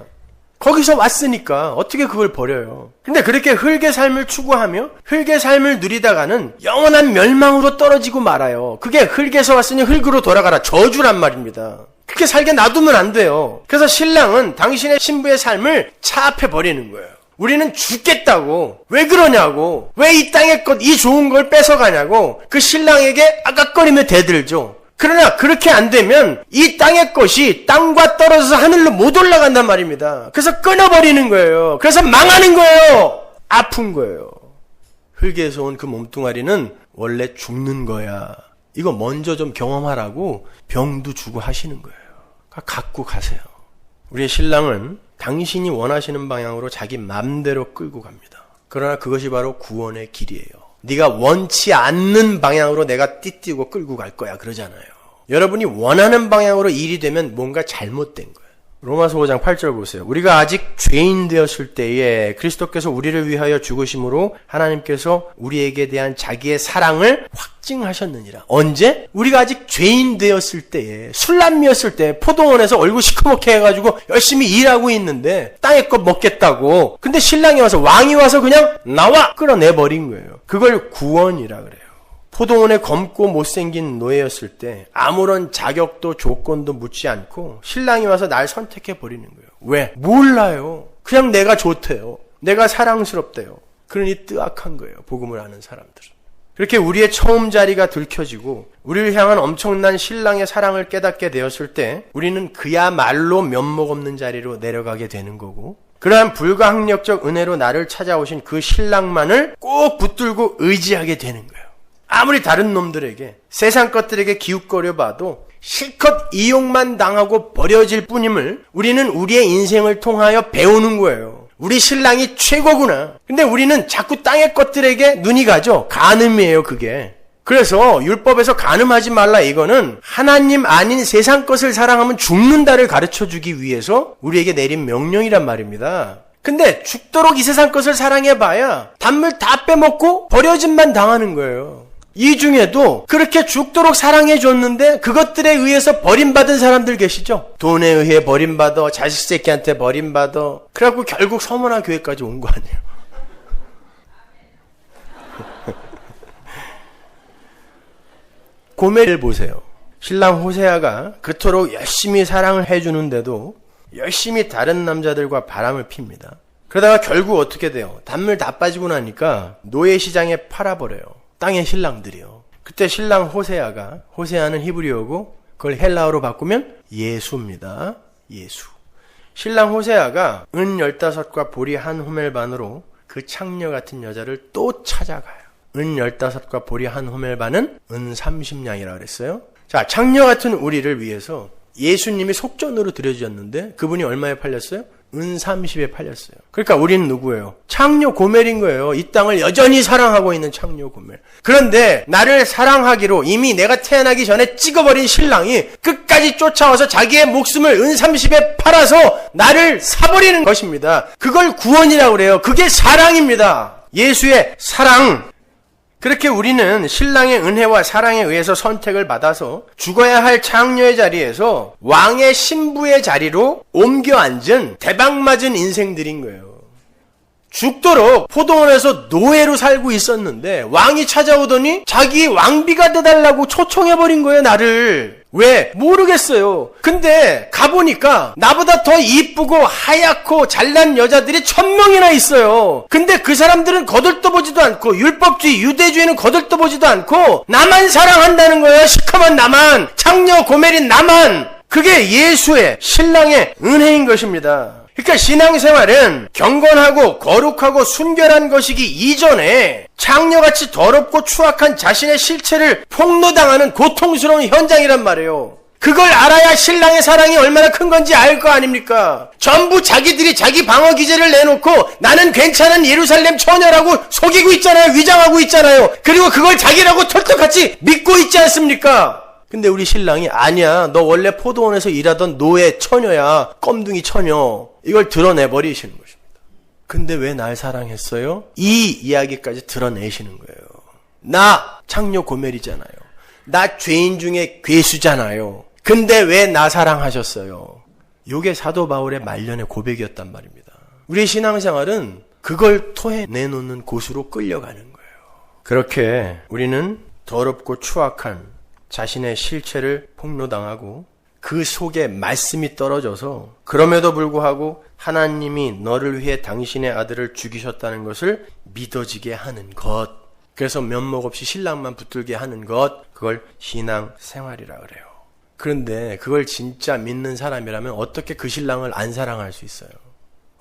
거기서 왔으니까 어떻게 그걸 버려요? 근데 그렇게 흙의 삶을 추구하며 흙의 삶을 누리다가는 영원한 멸망으로 떨어지고 말아요. 그게 흙에서 왔으니 흙으로 돌아가라. 저주란 말입니다. 그렇게 살게 놔두면 안 돼요. 그래서 신랑은 당신의 신부의 삶을 차압해버리는 거예요. 우리는 죽겠다고. 왜 그러냐고. 왜 이 땅의 것, 이 좋은 걸 뺏어가냐고. 그 신랑에게 아깝거리며 대들죠. 그러나 그렇게 안 되면 이 땅의 것이 땅과 떨어져서 하늘로 못 올라간단 말입니다. 그래서 끊어버리는 거예요. 그래서 망하는 거예요. 아픈 거예요. 흙에서 온 그 몸뚱아리는 원래 죽는 거야. 이거 먼저 좀 경험하라고 병도 주고 하시는 거예요. 갖고 가세요. 우리의 신랑은 당신이 원하시는 방향으로 자기 맘대로 끌고 갑니다. 그러나 그것이 바로 구원의 길이에요. 네가 원치 않는 방향으로 내가 띠띠고 끌고 갈 거야 그러잖아요. 여러분이 원하는 방향으로 일이 되면 뭔가 잘못된 거예요. 로마서 5장 8절 보세요. 우리가 아직 죄인 되었을 때에 그리스도께서 우리를 위하여 죽으심으로 하나님께서 우리에게 대한 자기의 사랑을 확증하셨느니라. 언제? 우리가 아직 죄인 되었을 때에, 술람미였을 때, 포도원에서 얼굴 시커멓게 해가지고 열심히 일하고 있는데 땅의 것 먹겠다고. 근데 신랑이 와서, 왕이 와서 그냥 나와! 끌어내버린 거예요. 그걸 구원이라 그래요. 포도원에 검고 못생긴 노예였을 때 아무런 자격도 조건도 묻지 않고 신랑이 와서 날 선택해버리는 거예요. 왜? 몰라요. 그냥 내가 좋대요. 내가 사랑스럽대요. 그러니 뜨악한 거예요. 복음을 아는 사람들은. 그렇게 우리의 처음 자리가 들켜지고 우리를 향한 엄청난 신랑의 사랑을 깨닫게 되었을 때 우리는 그야말로 면목 없는 자리로 내려가게 되는 거고, 그러한 불가항력적 은혜로 나를 찾아오신 그 신랑만을 꼭 붙들고 의지하게 되는 거예요. 아무리 다른 놈들에게, 세상 것들에게 기웃거려 봐도 실컷 이용만 당하고 버려질 뿐임을 우리는 우리의 인생을 통하여 배우는 거예요. 우리 신랑이 최고구나. 근데 우리는 자꾸 땅의 것들에게 눈이 가죠. 간음이에요, 그게. 그래서 율법에서 간음하지 말라, 이거는 하나님 아닌 세상 것을 사랑하면 죽는다를 가르쳐주기 위해서 우리에게 내린 명령이란 말입니다. 근데 죽도록 이 세상 것을 사랑해봐야 단물 다 빼먹고 버려짐만 당하는 거예요. 이 중에도 그렇게 죽도록 사랑해줬는데 그것들에 의해서 버림받은 사람들 계시죠? 돈에 의해 버림받아, 자식 새끼한테 버림받아. 그래갖고 결국 서머나 교회까지 온 거 아니에요. 고멜을 보세요. 신랑 호세아가 그토록 열심히 사랑을 해주는데도 열심히 다른 남자들과 바람을 핍니다. 그러다가 결국 어떻게 돼요? 단물 다 빠지고 나니까 노예 시장에 팔아버려요. 땅의 신랑들이요. 그때 신랑 호세아가, 호세아는 히브리어고 그걸 헬라어로 바꾸면 예수입니다. 예수. 신랑 호세아가 은 15과 보리 한 호멜 반으로 그 창녀 같은 여자를 또 찾아가요. 은 15과 보리 한 호멜 반은 은 30냥이라 그랬어요. 자, 창녀 같은 우리를 위해서 예수님이 속전으로 드려주셨는데 그분이 얼마에 팔렸어요? 은 30에 팔렸어요. 그러니까 우리는 누구예요? 창녀 고멜인 거예요. 이 땅을 여전히 사랑하고 있는 창녀 고멜. 그런데 나를 사랑하기로 이미 내가 태어나기 전에 찍어버린 신랑이 끝까지 쫓아와서 자기의 목숨을 은 30에 팔아서 나를 사버리는 것입니다. 그걸 구원이라고 그래요. 그게 사랑입니다. 예수의 사랑. 그렇게 우리는 신랑의 은혜와 사랑에 의해서 선택을 받아서 죽어야 할 창녀의 자리에서 왕의 신부의 자리로 옮겨 앉은 대박맞은 인생들인 거예요. 죽도록 포도원에서 노예로 살고 있었는데 왕이 찾아오더니 자기 왕비가 돼달라고 초청해버린 거예요, 나를. 왜? 모르겠어요. 근데 가보니까 나보다 더 이쁘고 하얗고 잘난 여자들이 1000명이나 있어요. 근데 그 사람들은 거들떠보지도 않고 율법주의, 유대주의는 거들떠보지도 않고 나만 사랑한다는 거예요. 시커먼 나만, 창녀 고멜인 나만. 그게 예수의 신랑의 은혜인 것입니다. 그러니까 신앙생활은 경건하고 거룩하고 순결한 것이기 이전에 창녀같이 더럽고 추악한 자신의 실체를 폭로당하는 고통스러운 현장이란 말이에요. 그걸 알아야 신랑의 사랑이 얼마나 큰 건지 알 거 아닙니까? 전부 자기들이 자기 방어 기제를 내놓고 나는 괜찮은 예루살렘 처녀라고 속이고 있잖아요. 위장하고 있잖아요. 그리고 그걸 자기라고 털떡같이 믿고 있지 않습니까? 근데 우리 신랑이 아니야. 너 원래 포도원에서 일하던 노예 처녀야. 껌둥이 처녀. 이걸 드러내버리시는 것입니다. 근데 왜 날 사랑했어요? 이 이야기까지 드러내시는 거예요. 나 창녀 고멜이잖아요. 나 죄인 중에 괴수잖아요. 근데 왜 나 사랑하셨어요? 이게 사도 바울의 말년의 고백이었단 말입니다. 우리의 신앙생활은 그걸 토해내놓는 곳으로 끌려가는 거예요. 그렇게 우리는 더럽고 추악한 자신의 실체를 폭로당하고 그 속에 말씀이 떨어져서 그럼에도 불구하고 하나님이 너를 위해 당신의 아들을 죽이셨다는 것을 믿어지게 하는 것. 그래서 면목 없이 신랑만 붙들게 하는 것. 그걸 신앙생활이라 그래요. 그런데 그걸 진짜 믿는 사람이라면 어떻게 그 신랑을 안 사랑할 수 있어요?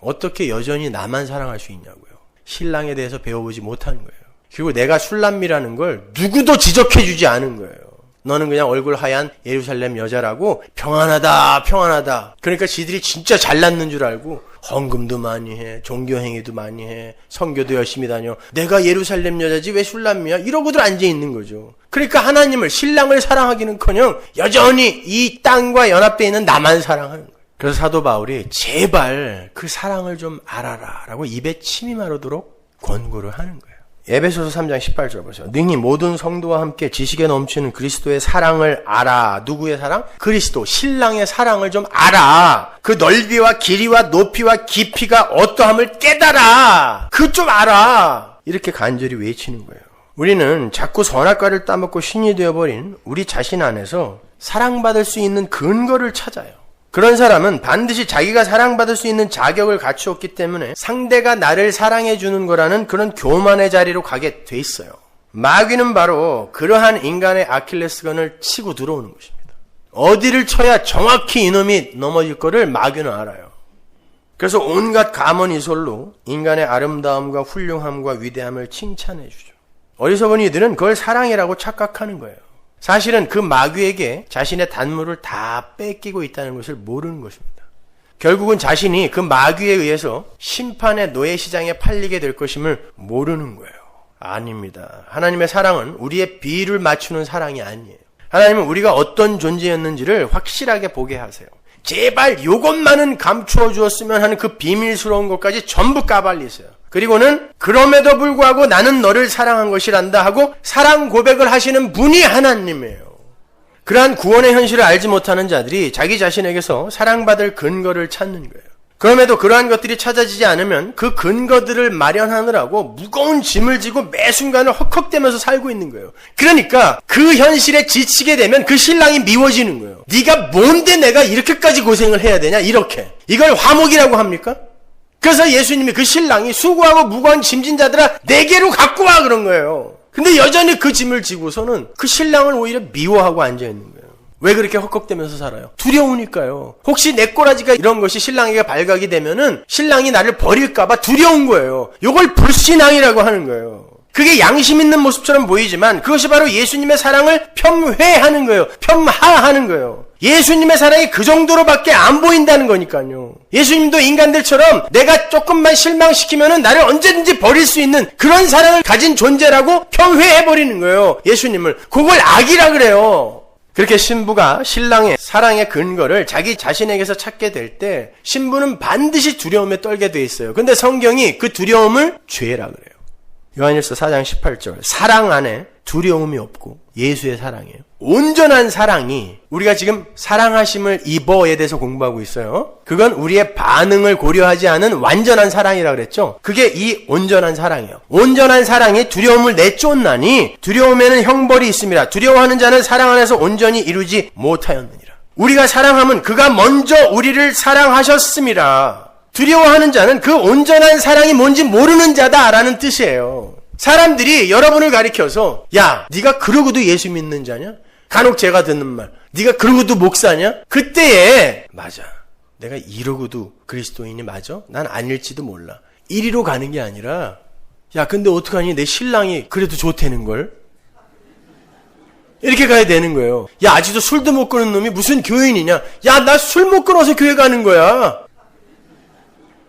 어떻게 여전히 나만 사랑할 수 있냐고요. 신랑에 대해서 배워보지 못하는 거예요. 그리고 내가 술람미라는 걸 누구도 지적해주지 않은 거예요. 너는 그냥 얼굴 하얀 예루살렘 여자라고 평안하다 평안하다. 그러니까 지들이 진짜 잘났는 줄 알고 헌금도 많이 해, 종교행위도 많이 해, 선교도 열심히 다녀. 내가 예루살렘 여자지 왜 술람미야? 이러고들 앉아있는 거죠. 그러니까 하나님을, 신랑을 사랑하기는커녕 여전히 이 땅과 연합되어 있는 나만 사랑하는 거예요. 그래서 사도 바울이 제발 그 사랑을 좀 알아라 라고 입에 침이 마르도록 권고를 하는 거예요. 에베소서 3장 18절 보세요. 능히 모든 성도와 함께 지식에 넘치는 그리스도의 사랑을 알아. 누구의 사랑? 그리스도, 신랑의 사랑을 좀 알아. 그 넓이와 길이와 높이와 깊이가 어떠함을 깨달아. 그 좀 알아. 이렇게 간절히 외치는 거예요. 우리는 자꾸 선악과를 따먹고 신이 되어버린 우리 자신 안에서 사랑받을 수 있는 근거를 찾아요. 그런 사람은 반드시 자기가 사랑받을 수 있는 자격을 갖추었기 때문에 상대가 나를 사랑해주는 거라는 그런 교만의 자리로 가게 돼 있어요. 마귀는 바로 그러한 인간의 아킬레스건을 치고 들어오는 것입니다. 어디를 쳐야 정확히 이놈이 넘어질 거를 마귀는 알아요. 그래서 온갖 가문이솔로 인간의 아름다움과 훌륭함과 위대함을 칭찬해주죠. 어리석은 이들은 그걸 사랑이라고 착각하는 거예요. 사실은 그 마귀에게 자신의 단물을 다 뺏기고 있다는 것을 모르는 것입니다. 결국은 자신이 그 마귀에 의해서 심판의 노예시장에 팔리게 될 것임을 모르는 거예요. 아닙니다. 하나님의 사랑은 우리의 비를 맞추는 사랑이 아니에요. 하나님은 우리가 어떤 존재였는지를 확실하게 보게 하세요. 제발 요것만은 감추어 주었으면 하는 그 비밀스러운 것까지 전부 까발리세요. 그리고는 그럼에도 불구하고 나는 너를 사랑한 것이란다 하고 사랑 고백을 하시는 분이 하나님이에요. 그러한 구원의 현실을 알지 못하는 자들이 자기 자신에게서 사랑받을 근거를 찾는 거예요. 그럼에도 그러한 것들이 찾아지지 않으면 그 근거들을 마련하느라고 무거운 짐을 지고 매 순간을 헉헉대면서 살고 있는 거예요. 그러니까 그 현실에 지치게 되면 그 신랑이 미워지는 거예요. 네가 뭔데 내가 이렇게까지 고생을 해야 되냐 이렇게. 이걸 화목이라고 합니까? 그래서 예수님이 그 신랑이 수고하고 무거운 짐진 자들아 내게로 갖고 와 그런 거예요. 근데 여전히 그 짐을 지고서는 그 신랑을 오히려 미워하고 앉아있는 거예요. 왜 그렇게 헉헉대면서 살아요? 두려우니까요. 혹시 내 꼬라지가 이런 것이 신랑에게 발각이 되면은 신랑이 나를 버릴까봐 두려운 거예요. 이걸 불신앙이라고 하는 거예요. 그게 양심 있는 모습처럼 보이지만 그것이 바로 예수님의 사랑을 폄훼하는 거예요. 폄하하는 거예요. 예수님의 사랑이 그 정도로밖에 안 보인다는 거니까요. 예수님도 인간들처럼 내가 조금만 실망시키면은 나를 언제든지 버릴 수 있는 그런 사랑을 가진 존재라고 폄훼해버리는 거예요. 예수님을. 그걸 악이라 그래요. 그렇게 신부가 신랑의 사랑의 근거를 자기 자신에게서 찾게 될 때 신부는 반드시 두려움에 떨게 돼 있어요. 근데 성경이 그 두려움을 죄라 그래요. 요한일서 4장 18절 사랑 안에 두려움이 없고 예수의 사랑이에요. 온전한 사랑이 우리가 지금 사랑하심을 입어에 대해서 공부하고 있어요. 그건 우리의 반응을 고려하지 않은 완전한 사랑이라 그랬죠. 그게 이 온전한 사랑이에요. 온전한 사랑이 두려움을 내쫓나니 두려움에는 형벌이 있습니다. 두려워하는 자는 사랑 안에서 온전히 이루지 못하였느니라. 우리가 사랑하면 그가 먼저 우리를 사랑하셨습니다. 두려워하는 자는 그 온전한 사랑이 뭔지 모르는 자다라는 뜻이에요. 사람들이 여러분을 가리켜서 야, 네가 그러고도 예수 믿는 자냐? 간혹 제가 듣는 말, 네가 그러고도 목사냐? 그때에 맞아, 내가 이러고도 그리스도인이 맞아? 난 아닐지도 몰라. 이리로 가는 게 아니라 야, 근데 어떡하니? 내 신랑이 그래도 좋다는걸? 이렇게 가야 되는 거예요. 야, 아직도 술도 못 끊은 놈이 무슨 교인이냐? 야, 나 술 못 끊어서 교회 가는 거야.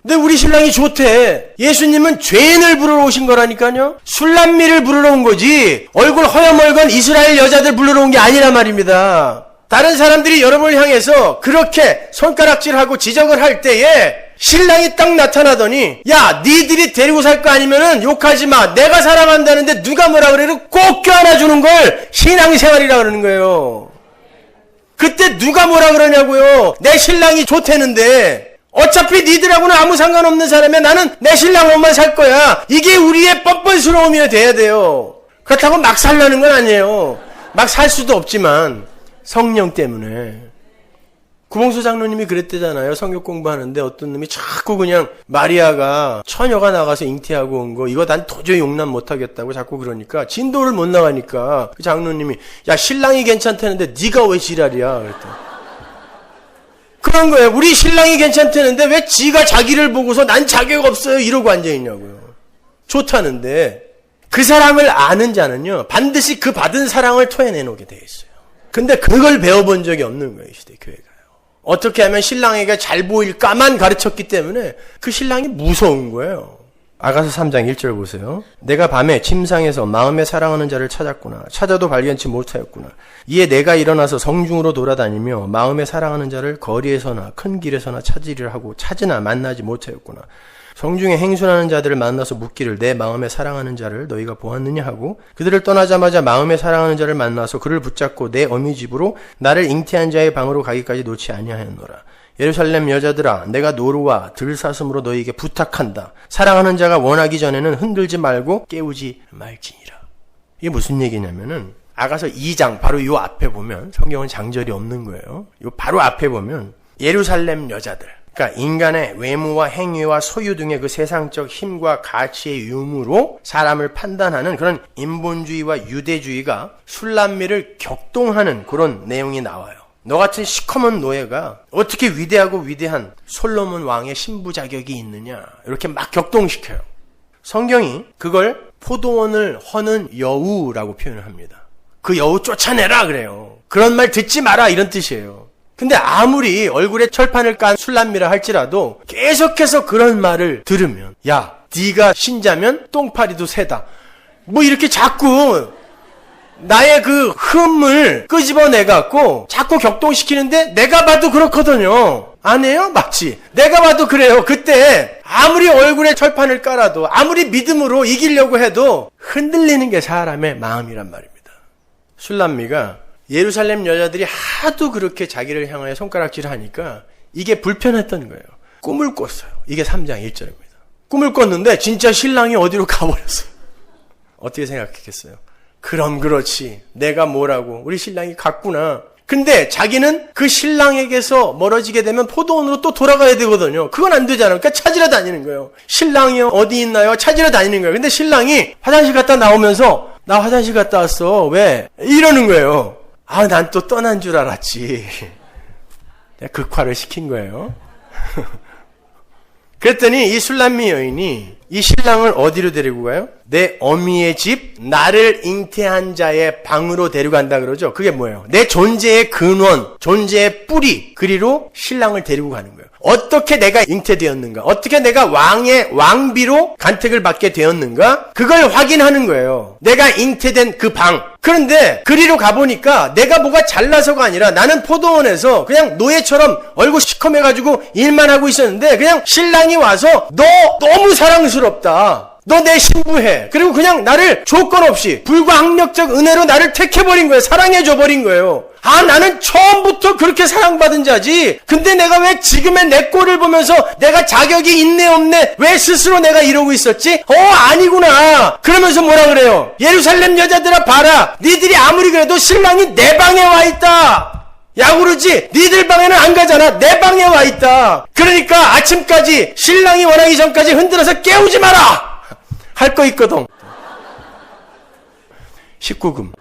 근데 우리 신랑이 좋대. 예수님은 죄인을 부르러 오신 거라니까요. 술람미를 부르러 온 거지 얼굴 허여멀건 이스라엘 여자들 부르러 온 게 아니란 말입니다. 다른 사람들이 여러분을 향해서 그렇게 손가락질하고 지적을 할 때에 신랑이 딱 나타나더니 야, 니들이 데리고 살 거 아니면은 욕하지 마. 내가 사랑한다는데 누가 뭐라 그래도 꼭 껴안아주는 걸 신앙생활이라 그러는 거예요. 그때 누가 뭐라 그러냐고요. 내 신랑이 좋다는데 어차피 니들하고는 아무 상관없는 사람이야. 나는 내 신랑하고만 살 거야. 이게 우리의 뻔뻔스러움이 돼야 돼요. 그렇다고 막 살라는 건 아니에요. 막 살 수도 없지만 성령 때문에. 구봉수 장로님이 그랬대잖아요. 성경 공부하는데 어떤 놈이 자꾸 그냥 마리아가 처녀가 나가서 잉태하고 온 거 이거 난 도저히 용납 못하겠다고 자꾸 그러니까 진도를 못 나가니까 그 장로님이 야, 신랑이 괜찮다는데 네가 왜 지랄이야 그랬더니 그런 거예요. 우리 신랑이 괜찮다는데 왜 지가 자기를 보고서 난 자격 없어요 이러고 앉아있냐고요. 좋다는데 그 사랑을 아는 자는요 반드시 그 받은 사랑을 토해내놓게 돼 있어요. 근데 그걸 배워본 적이 없는 거예요. 이 시대 교회가요. 어떻게 하면 신랑에게 잘 보일까만 가르쳤기 때문에 그 신랑이 무서운 거예요. 아가서 3장 1절 보세요. 내가 밤에 침상에서 마음에 사랑하는 자를 찾았구나. 찾아도 발견치 못하였구나. 이에 내가 일어나서 성중으로 돌아다니며 마음에 사랑하는 자를 거리에서나 큰 길에서나 찾으리라 하고 찾으나 만나지 못하였구나. 성중에 행순하는 자들을 만나서 묻기를 내 마음에 사랑하는 자를 너희가 보았느냐 하고 그들을 떠나자마자 마음에 사랑하는 자를 만나서 그를 붙잡고 내 어미 집으로 나를 잉태한 자의 방으로 가기까지 놓지 아니하였노라. 예루살렘 여자들아, 내가 노루와 들사슴으로 너희에게 부탁한다. 사랑하는 자가 원하기 전에는 흔들지 말고 깨우지 말지니라. 이게 무슨 얘기냐면은 아가서 2장 바로 요 앞에 보면 성경은 장절이 없는 거예요. 요 바로 앞에 보면 예루살렘 여자들, 그러니까 인간의 외모와 행위와 소유 등의 그 세상적 힘과 가치의 유무로 사람을 판단하는 그런 인본주의와 유대주의가 술람미를 격동하는 그런 내용이 나와요. 너 같은 시커먼 노예가 어떻게 위대하고 위대한 솔로몬 왕의 신부 자격이 있느냐 이렇게 막 격동시켜요. 성경이 그걸 포도원을 허는 여우라고 표현을 합니다. 그 여우 쫓아내라 그래요. 그런 말 듣지 마라 이런 뜻이에요. 근데 아무리 얼굴에 철판을 깐 술람미라 할지라도 계속해서 그런 말을 들으면 야, 네가 신자면 똥파리도 새다. 뭐 이렇게 자꾸 나의 그 흠을 끄집어내갖고 자꾸 격동시키는데 내가 봐도 그렇거든요. 안 해요? 맞지? 내가 봐도 그래요. 그때 아무리 얼굴에 철판을 깔아도 아무리 믿음으로 이기려고 해도 흔들리는 게 사람의 마음이란 말입니다. 술람미가 예루살렘 여자들이 하도 그렇게 자기를 향하여 손가락질을 하니까 이게 불편했던 거예요. 꿈을 꿨어요. 이게 3장 1절입니다. 꿈을 꿨는데 진짜 신랑이 어디로 가버렸어요. 어떻게 생각했겠어요? 그럼 그렇지. 내가 뭐라고. 우리 신랑이 갔구나. 근데 자기는 그 신랑에게서 멀어지게 되면 포도원으로 또 돌아가야 되거든요. 그건 안 되잖아요. 그러니까 찾으러 다니는 거예요. 신랑이요? 어디 있나요? 찾으러 다니는 거예요. 근데 신랑이 화장실 갔다 나오면서 나 화장실 갔다 왔어. 왜? 이러는 거예요. 아, 난 또 떠난 줄 알았지. 내가 극화를 시킨 거예요. 그랬더니 이 술람미 여인이 이 신랑을 어디로 데리고 가요? 내 어미의 집, 나를 잉태한 자의 방으로 데려간다 그러죠. 그게 뭐예요? 내 존재의 근원, 존재의 뿌리, 그리로 신랑을 데리고 가는 거예요. 어떻게 내가 잉태되었는가? 어떻게 내가 왕비로 간택을 받게 되었는가? 그걸 확인하는 거예요. 내가 잉태된 그 방. 그런데 그리로 가보니까 내가 뭐가 잘나서가 아니라 나는 포도원에서 그냥 노예처럼 얼굴 시커매가지고 일만 하고 있었는데 그냥 신랑이 와서 너 너무 사랑스럽다. 너 내 신부해. 그리고 그냥 나를 조건 없이 불가항력적 은혜로 나를 택해버린 거예요. 사랑해줘버린 거예요. 아, 나는 처음부터 그렇게 사랑받은 자지. 근데 내가 왜 지금의 내 꼴을 보면서 내가 자격이 있네 없네 왜 스스로 내가 이러고 있었지? 아니구나. 그러면서 뭐라 그래요? 예루살렘 여자들아 봐라. 니들이 아무리 그래도 신랑이 내 방에 와 있다. 야구르지 니들 방에는 안 가잖아. 내 방에 와 있다. 그러니까 아침까지 신랑이 원하기 전까지 흔들어서 깨우지 마라. 할 거 있거든. 19금.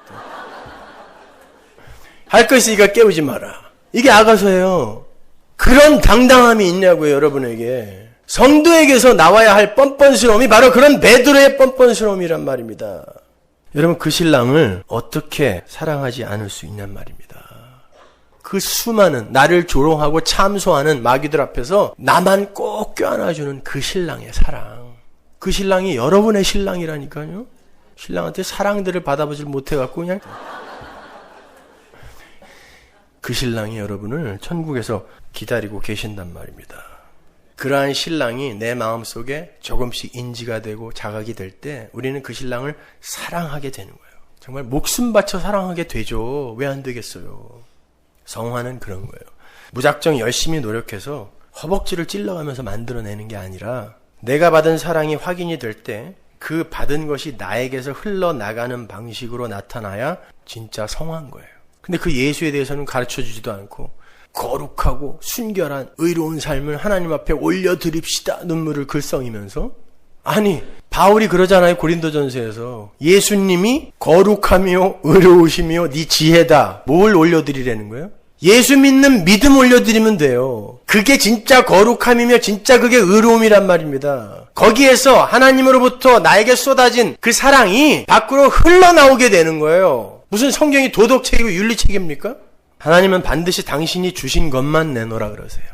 할 거 있으니까 깨우지 마라. 이게 아가서예요. 그런 당당함이 있냐고요, 여러분에게. 성도에게서 나와야 할 뻔뻔스러움이 바로 그런 베드로의 뻔뻔스러움이란 말입니다. 여러분, 그 신랑을 어떻게 사랑하지 않을 수 있냔 말입니다. 그 수많은 나를 조롱하고 참소하는 마귀들 앞에서 나만 꼭 껴안아주는 그 신랑의 사랑. 그 신랑이 여러분의 신랑이라니까요. 신랑한테 사랑들을 받아보질 못해갖고 그냥 그 신랑이 여러분을 천국에서 기다리고 계신단 말입니다. 그러한 신랑이 내 마음속에 조금씩 인지가 되고 자각이 될 때 우리는 그 신랑을 사랑하게 되는 거예요. 정말 목숨 바쳐 사랑하게 되죠. 왜 안 되겠어요? 성화는 그런 거예요. 무작정 열심히 노력해서 허벅지를 찔러가면서 만들어내는 게 아니라 내가 받은 사랑이 확인이 될 때 그 받은 것이 나에게서 흘러나가는 방식으로 나타나야 진짜 성화인 거예요. 근데 그 예수에 대해서는 가르쳐주지도 않고 거룩하고 순결한 의로운 삶을 하나님 앞에 올려드립시다 눈물을 글썽이면서 아니 바울이 그러잖아요. 고린도전서에서 예수님이 거룩하며 의로우시며 네 지혜다. 뭘 올려드리라는 거예요? 예수 믿는 믿음 올려드리면 돼요. 그게 진짜 거룩함이며 진짜 그게 의로움이란 말입니다. 거기에서 하나님으로부터 나에게 쏟아진 그 사랑이 밖으로 흘러나오게 되는 거예요. 무슨 성경이 도덕책이고 윤리책입니까? 하나님은 반드시 당신이 주신 것만 내놓으라 그러세요.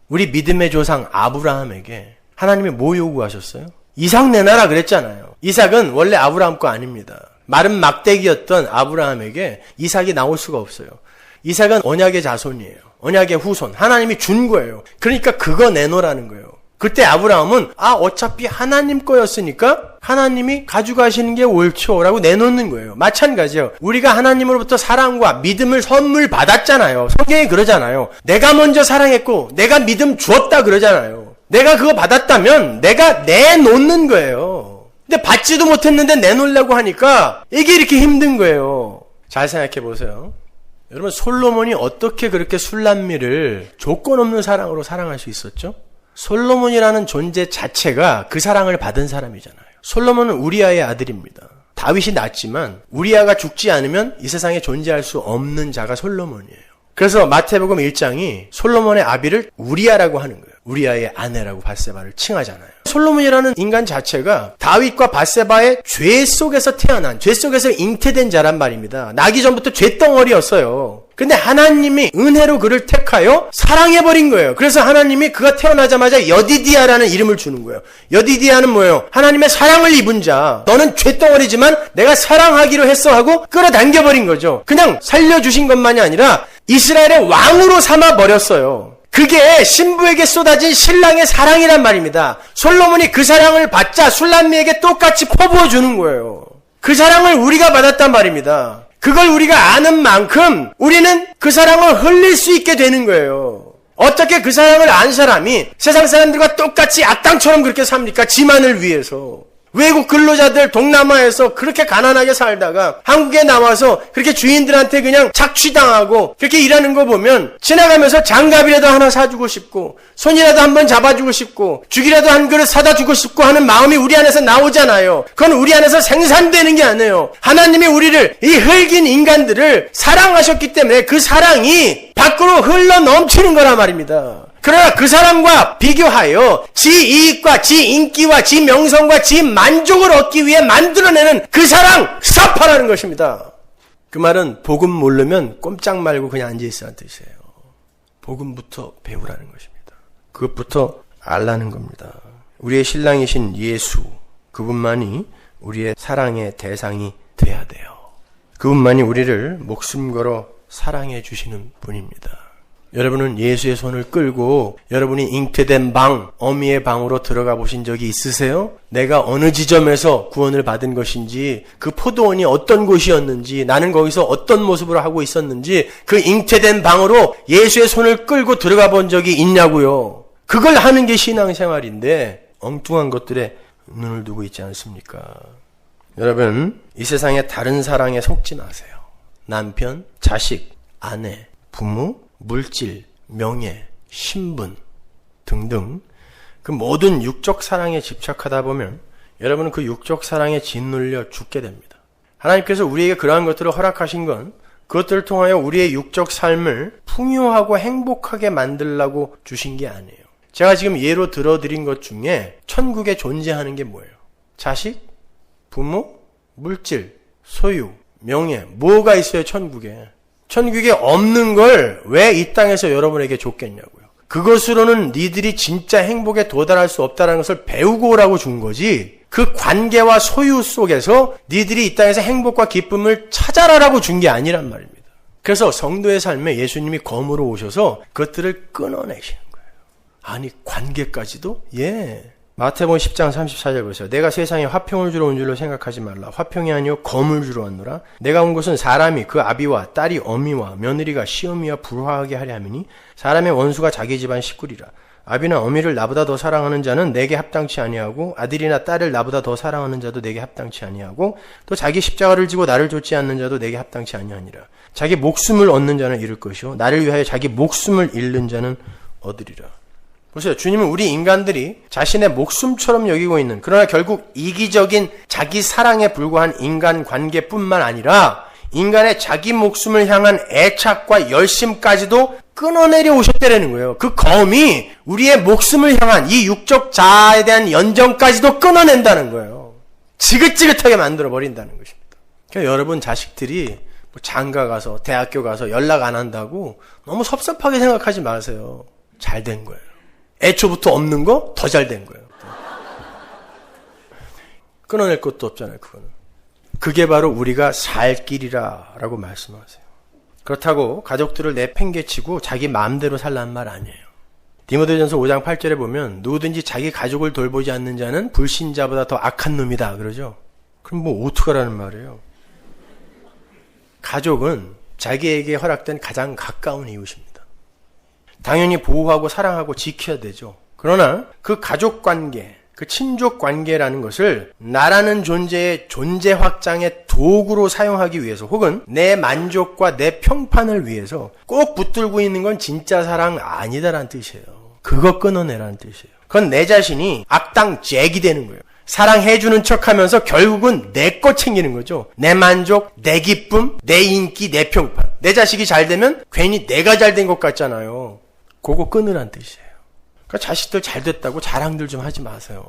우리 믿음의 조상 아브라함에게 하나님이 뭐 요구하셨어요? 이삭 내놔라 그랬잖아요. 이삭은 원래 아브라함 거 아닙니다. 마른 막대기였던 아브라함에게 이삭이 나올 수가 없어요. 이삭은 언약의 자손이에요. 언약의 후손. 하나님이 준 거예요. 그러니까 그거 내놓으라는 거예요. 그때 아브라함은 어차피 하나님 거였으니까 하나님이 가져가시는 게 옳죠 라고 내놓는 거예요. 마찬가지예요. 우리가 하나님으로부터 사랑과 믿음을 선물 받았잖아요. 성경이 그러잖아요. 내가 먼저 사랑했고 내가 믿음 주었다 그러잖아요. 내가 그거 받았다면 내가 내놓는 거예요. 근데 받지도 못했는데 내놓으려고 하니까 이게 이렇게 힘든 거예요. 잘 생각해 보세요. 여러분 솔로몬이 어떻게 그렇게 술람미를 조건 없는 사랑으로 사랑할 수 있었죠? 솔로몬이라는 존재 자체가 그 사랑을 받은 사람이잖아요. 솔로몬은 우리아의 아들입니다. 다윗이 낳았지만 우리아가 죽지 않으면 이 세상에 존재할 수 없는 자가 솔로몬이에요. 그래서 마태복음 1장이 솔로몬의 아비를 우리아라고 하는 거예요. 우리아의 아내라고 밧세바를 칭하잖아요. 솔로몬이라는 인간 자체가 다윗과 밧세바의 죄 속에서 태어난, 죄 속에서 잉태된 자란 말입니다. 나기 전부터 죄덩어리였어요. 근데 하나님이 은혜로 그를 택하여 사랑해버린 거예요. 그래서 하나님이 그가 태어나자마자 여디디아라는 이름을 주는 거예요. 여디디아는 뭐예요? 하나님의 사랑을 입은 자. 너는 죄덩어리지만 내가 사랑하기로 했어 하고 끌어당겨버린 거죠. 그냥 살려주신 것만이 아니라 이스라엘의 왕으로 삼아버렸어요. 그게 신부에게 쏟아진 신랑의 사랑이란 말입니다. 솔로몬이 그 사랑을 받자 술람미에게 똑같이 퍼부어 주는 거예요. 그 사랑을 우리가 받았단 말입니다. 그걸 우리가 아는 만큼 우리는 그 사랑을 흘릴 수 있게 되는 거예요. 어떻게 그 사랑을 안 사람이 세상 사람들과 똑같이 악당처럼 그렇게 삽니까? 지만을 위해서. 외국 근로자들 동남아에서 그렇게 가난하게 살다가 한국에 나와서 그렇게 주인들한테 그냥 착취당하고 그렇게 일하는 거 보면 지나가면서 장갑이라도 하나 사주고 싶고 손이라도 한번 잡아주고 싶고 죽이라도 한 그릇 사다 주고 싶고 하는 마음이 우리 안에서 나오잖아요. 그건 우리 안에서 생산되는 게 아니에요. 하나님이 우리를 이 흙인 인간들을 사랑하셨기 때문에 그 사랑이 밖으로 흘러 넘치는 거란 말입니다. 그러나 그 사람과 비교하여 지 이익과 지 인기와 지 명성과 지 만족을 얻기 위해 만들어내는 그 사랑 사파라는 것입니다. 그 말은 복음 모르면 꼼짝 말고 그냥 앉아있으라는 뜻이에요. 복음부터 배우라는 것입니다. 그것부터 알라는 겁니다. 우리의 신랑이신 예수, 그분만이 우리의 사랑의 대상이 돼야 돼요. 그분만이 우리를 목숨 걸어 사랑해 주시는 분입니다. 여러분은 예수의 손을 끌고 여러분이 잉태된 방, 어미의 방으로 들어가 보신 적이 있으세요? 내가 어느 지점에서 구원을 받은 것인지, 그 포도원이 어떤 곳이었는지, 나는 거기서 어떤 모습으로 하고 있었는지, 그 잉태된 방으로 예수의 손을 끌고 들어가 본 적이 있냐고요. 그걸 하는 게 신앙생활인데 엉뚱한 것들에 눈을 두고 있지 않습니까? 여러분, 이 세상의 다른 사랑에 속지 마세요. 남편, 자식, 아내, 부모, 물질, 명예, 신분 등등 그 모든 육적 사랑에 집착하다 보면 여러분은 그 육적 사랑에 짓눌려 죽게 됩니다. 하나님께서 우리에게 그러한 것들을 허락하신 건 그것들을 통하여 우리의 육적 삶을 풍요하고 행복하게 만들려고 주신 게 아니에요. 제가 지금 예로 들어드린 것 중에 천국에 존재하는 게 뭐예요? 자식, 부모, 물질, 소유, 명예, 뭐가 있어요 천국에? 천국에 없는 걸 왜 이 땅에서 여러분에게 줬겠냐고요. 그것으로는 니들이 진짜 행복에 도달할 수 없다는 것을 배우고 오라고 준 거지, 그 관계와 소유 속에서 니들이 이 땅에서 행복과 기쁨을 찾아라라고 준 게 아니란 말입니다. 그래서 성도의 삶에 예수님이 검으로 오셔서 그것들을 끊어내시는 거예요. 아니, 관계까지도? 예. 마태복음 10장 34절 보세요. 내가 세상에 화평을 주러 온 줄로 생각하지 말라. 화평이 아니요 검을 주러 왔노라. 내가 온 것은 사람이 그 아비와 딸이 어미와 며느리가 시어미와 불화하게 하려 함이니 사람의 원수가 자기 집안 식구리라. 아비나 어미를 나보다 더 사랑하는 자는 내게 합당치 아니하고 아들이나 딸을 나보다 더 사랑하는 자도 내게 합당치 아니하고 또 자기 십자가를 지고 나를 좇지 않는 자도 내게 합당치 아니하니라. 자기 목숨을 얻는 자는 잃을 것이요 나를 위하여 자기 목숨을 잃는 자는 얻으리라. 보세요. 주님은 우리 인간들이 자신의 목숨처럼 여기고 있는, 그러나 결국 이기적인 자기 사랑에 불과한 인간관계뿐만 아니라 인간의 자기 목숨을 향한 애착과 열심까지도 끊어내려 오셨다는 거예요. 그 검이 우리의 목숨을 향한 이 육적 자아에 대한 연정까지도 끊어낸다는 거예요. 지긋지긋하게 만들어버린다는 것입니다. 그러니까 여러분 자식들이 장가 가서 대학교 가서 연락 안 한다고 너무 섭섭하게 생각하지 마세요. 잘 된 거예요. 애초부터 없는 거 더 잘 된 거예요. 끊어낼 것도 없잖아요. 그거는. 그게 바로 우리가 살 길이라고 말씀하세요. 그렇다고 가족들을 내팽개치고 자기 마음대로 살라는 말 아니에요. 디모데전서 5장 8절에 보면 누구든지 자기 가족을 돌보지 않는 자는 불신자보다 더 악한 놈이다 그러죠. 그럼 뭐 어떡하라는 말이에요. 가족은 자기에게 허락된 가장 가까운 이웃입니다. 당연히 보호하고 사랑하고 지켜야 되죠. 그러나 그 가족관계, 그 친족관계라는 것을 나라는 존재의 존재 확장의 도구로 사용하기 위해서 혹은 내 만족과 내 평판을 위해서 꼭 붙들고 있는 건 진짜 사랑 아니다라는 뜻이에요. 그거 끊어내라는 뜻이에요. 그건 내 자신이 악당 잭이 되는 거예요. 사랑해주는 척하면서 결국은 내 거 챙기는 거죠. 내 만족, 내 기쁨, 내 인기, 내 평판. 내 자식이 잘 되면 괜히 내가 잘 된 것 같잖아요. 그거 끊으란 뜻이에요. 그러니까 자식들 잘 됐다고 자랑들 좀 하지 마세요.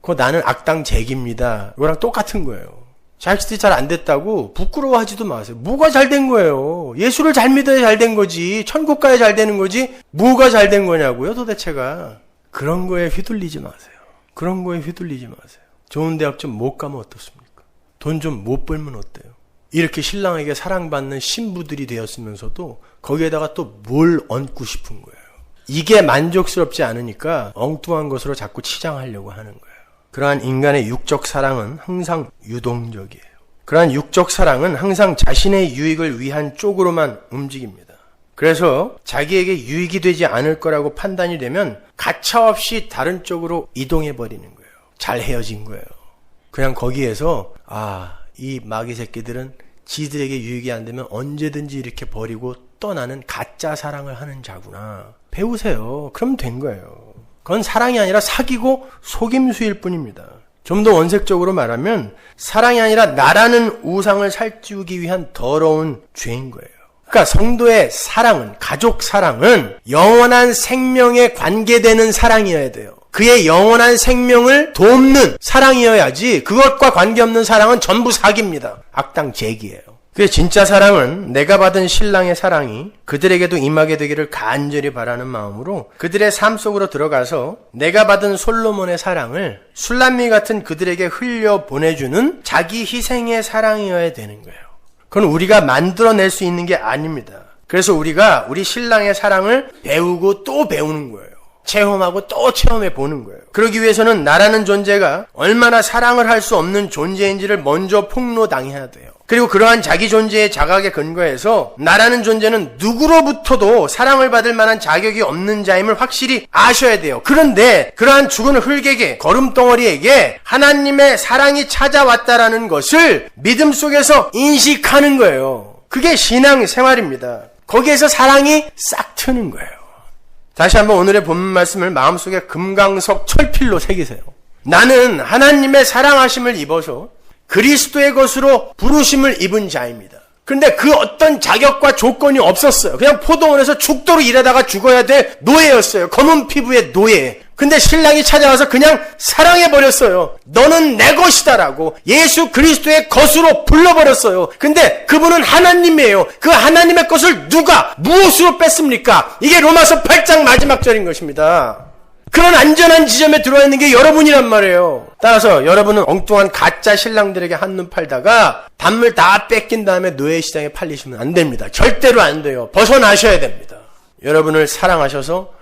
그거 나는 악당 잭입니다. 이거랑 똑같은 거예요. 자식들이 잘 안 됐다고 부끄러워하지도 마세요. 뭐가 잘 된 거예요? 예수를 잘 믿어야 잘 된 거지. 천국 가야 잘 되는 거지. 뭐가 잘 된 거냐고요 도대체가. 그런 거에 휘둘리지 마세요. 그런 거에 휘둘리지 마세요. 좋은 대학 좀 못 가면 어떻습니까? 돈 좀 못 벌면 어때요? 이렇게 신랑에게 사랑받는 신부들이 되었으면서도 거기에다가 또 뭘 얹고 싶은 거예요. 이게 만족스럽지 않으니까 엉뚱한 것으로 자꾸 치장하려고 하는 거예요. 그러한 인간의 육적 사랑은 항상 유동적이에요. 그러한 육적 사랑은 항상 자신의 유익을 위한 쪽으로만 움직입니다. 그래서 자기에게 유익이 되지 않을 거라고 판단이 되면 가차없이 다른 쪽으로 이동해버리는 거예요. 잘 헤어진 거예요. 그냥 거기에서 이 마귀 새끼들은 지들에게 유익이 안 되면 언제든지 이렇게 버리고 떠나는 가짜 사랑을 하는 자구나. 배우세요. 그럼 된 거예요. 그건 사랑이 아니라 사기고 속임수일 뿐입니다. 좀 더 원색적으로 말하면 사랑이 아니라 나라는 우상을 살찌우기 위한 더러운 죄인 거예요. 그러니까 성도의 사랑은, 가족 사랑은 영원한 생명에 관계되는 사랑이어야 돼요. 그의 영원한 생명을 돕는 사랑이어야지 그것과 관계없는 사랑은 전부 사기입니다. 악당 제기예요. 그의 진짜 사랑은 내가 받은 신랑의 사랑이 그들에게도 임하게 되기를 간절히 바라는 마음으로 그들의 삶 속으로 들어가서 내가 받은 솔로몬의 사랑을 술람미 같은 그들에게 흘려 보내주는 자기 희생의 사랑이어야 되는 거예요. 그건 우리가 만들어낼 수 있는 게 아닙니다. 그래서 우리가 우리 신랑의 사랑을 배우고 또 배우는 거예요. 체험하고 또 체험해 보는 거예요. 그러기 위해서는 나라는 존재가 얼마나 사랑을 할 수 없는 존재인지를 먼저 폭로당해야 돼요. 그리고 그러한 자기 존재의 자각에 근거해서 나라는 존재는 누구로부터도 사랑을 받을 만한 자격이 없는 자임을 확실히 아셔야 돼요. 그런데 그러한 죽은 흙에게, 걸음덩어리에게 하나님의 사랑이 찾아왔다라는 것을 믿음 속에서 인식하는 거예요. 그게 신앙 생활입니다. 거기에서 사랑이 싹 트는 거예요. 다시 한번 오늘의 본문 말씀을 마음속에 금강석 철필로 새기세요. 나는 하나님의 사랑하심을 입어서 그리스도의 것으로 부르심을 입은 자입니다. 그런데 그 어떤 자격과 조건이 없었어요. 그냥 포도원에서 죽도록 일하다가 죽어야 될 노예였어요. 검은 피부의 노예. 근데 신랑이 찾아와서 그냥 사랑해버렸어요. 너는 내 것이다라고 예수 그리스도의 것으로 불러버렸어요. 근데 그분은 하나님이에요. 그 하나님의 것을 누가 무엇으로 뺐습니까? 이게 로마서 8장 마지막 절인 것입니다. 그런 안전한 지점에 들어와 있는 게 여러분이란 말이에요. 따라서 여러분은 엉뚱한 가짜 신랑들에게 한눈 팔다가 단물 다 뺏긴 다음에 노예 시장에 팔리시면 안 됩니다. 절대로 안 돼요. 벗어나셔야 됩니다. 여러분을 사랑하셔서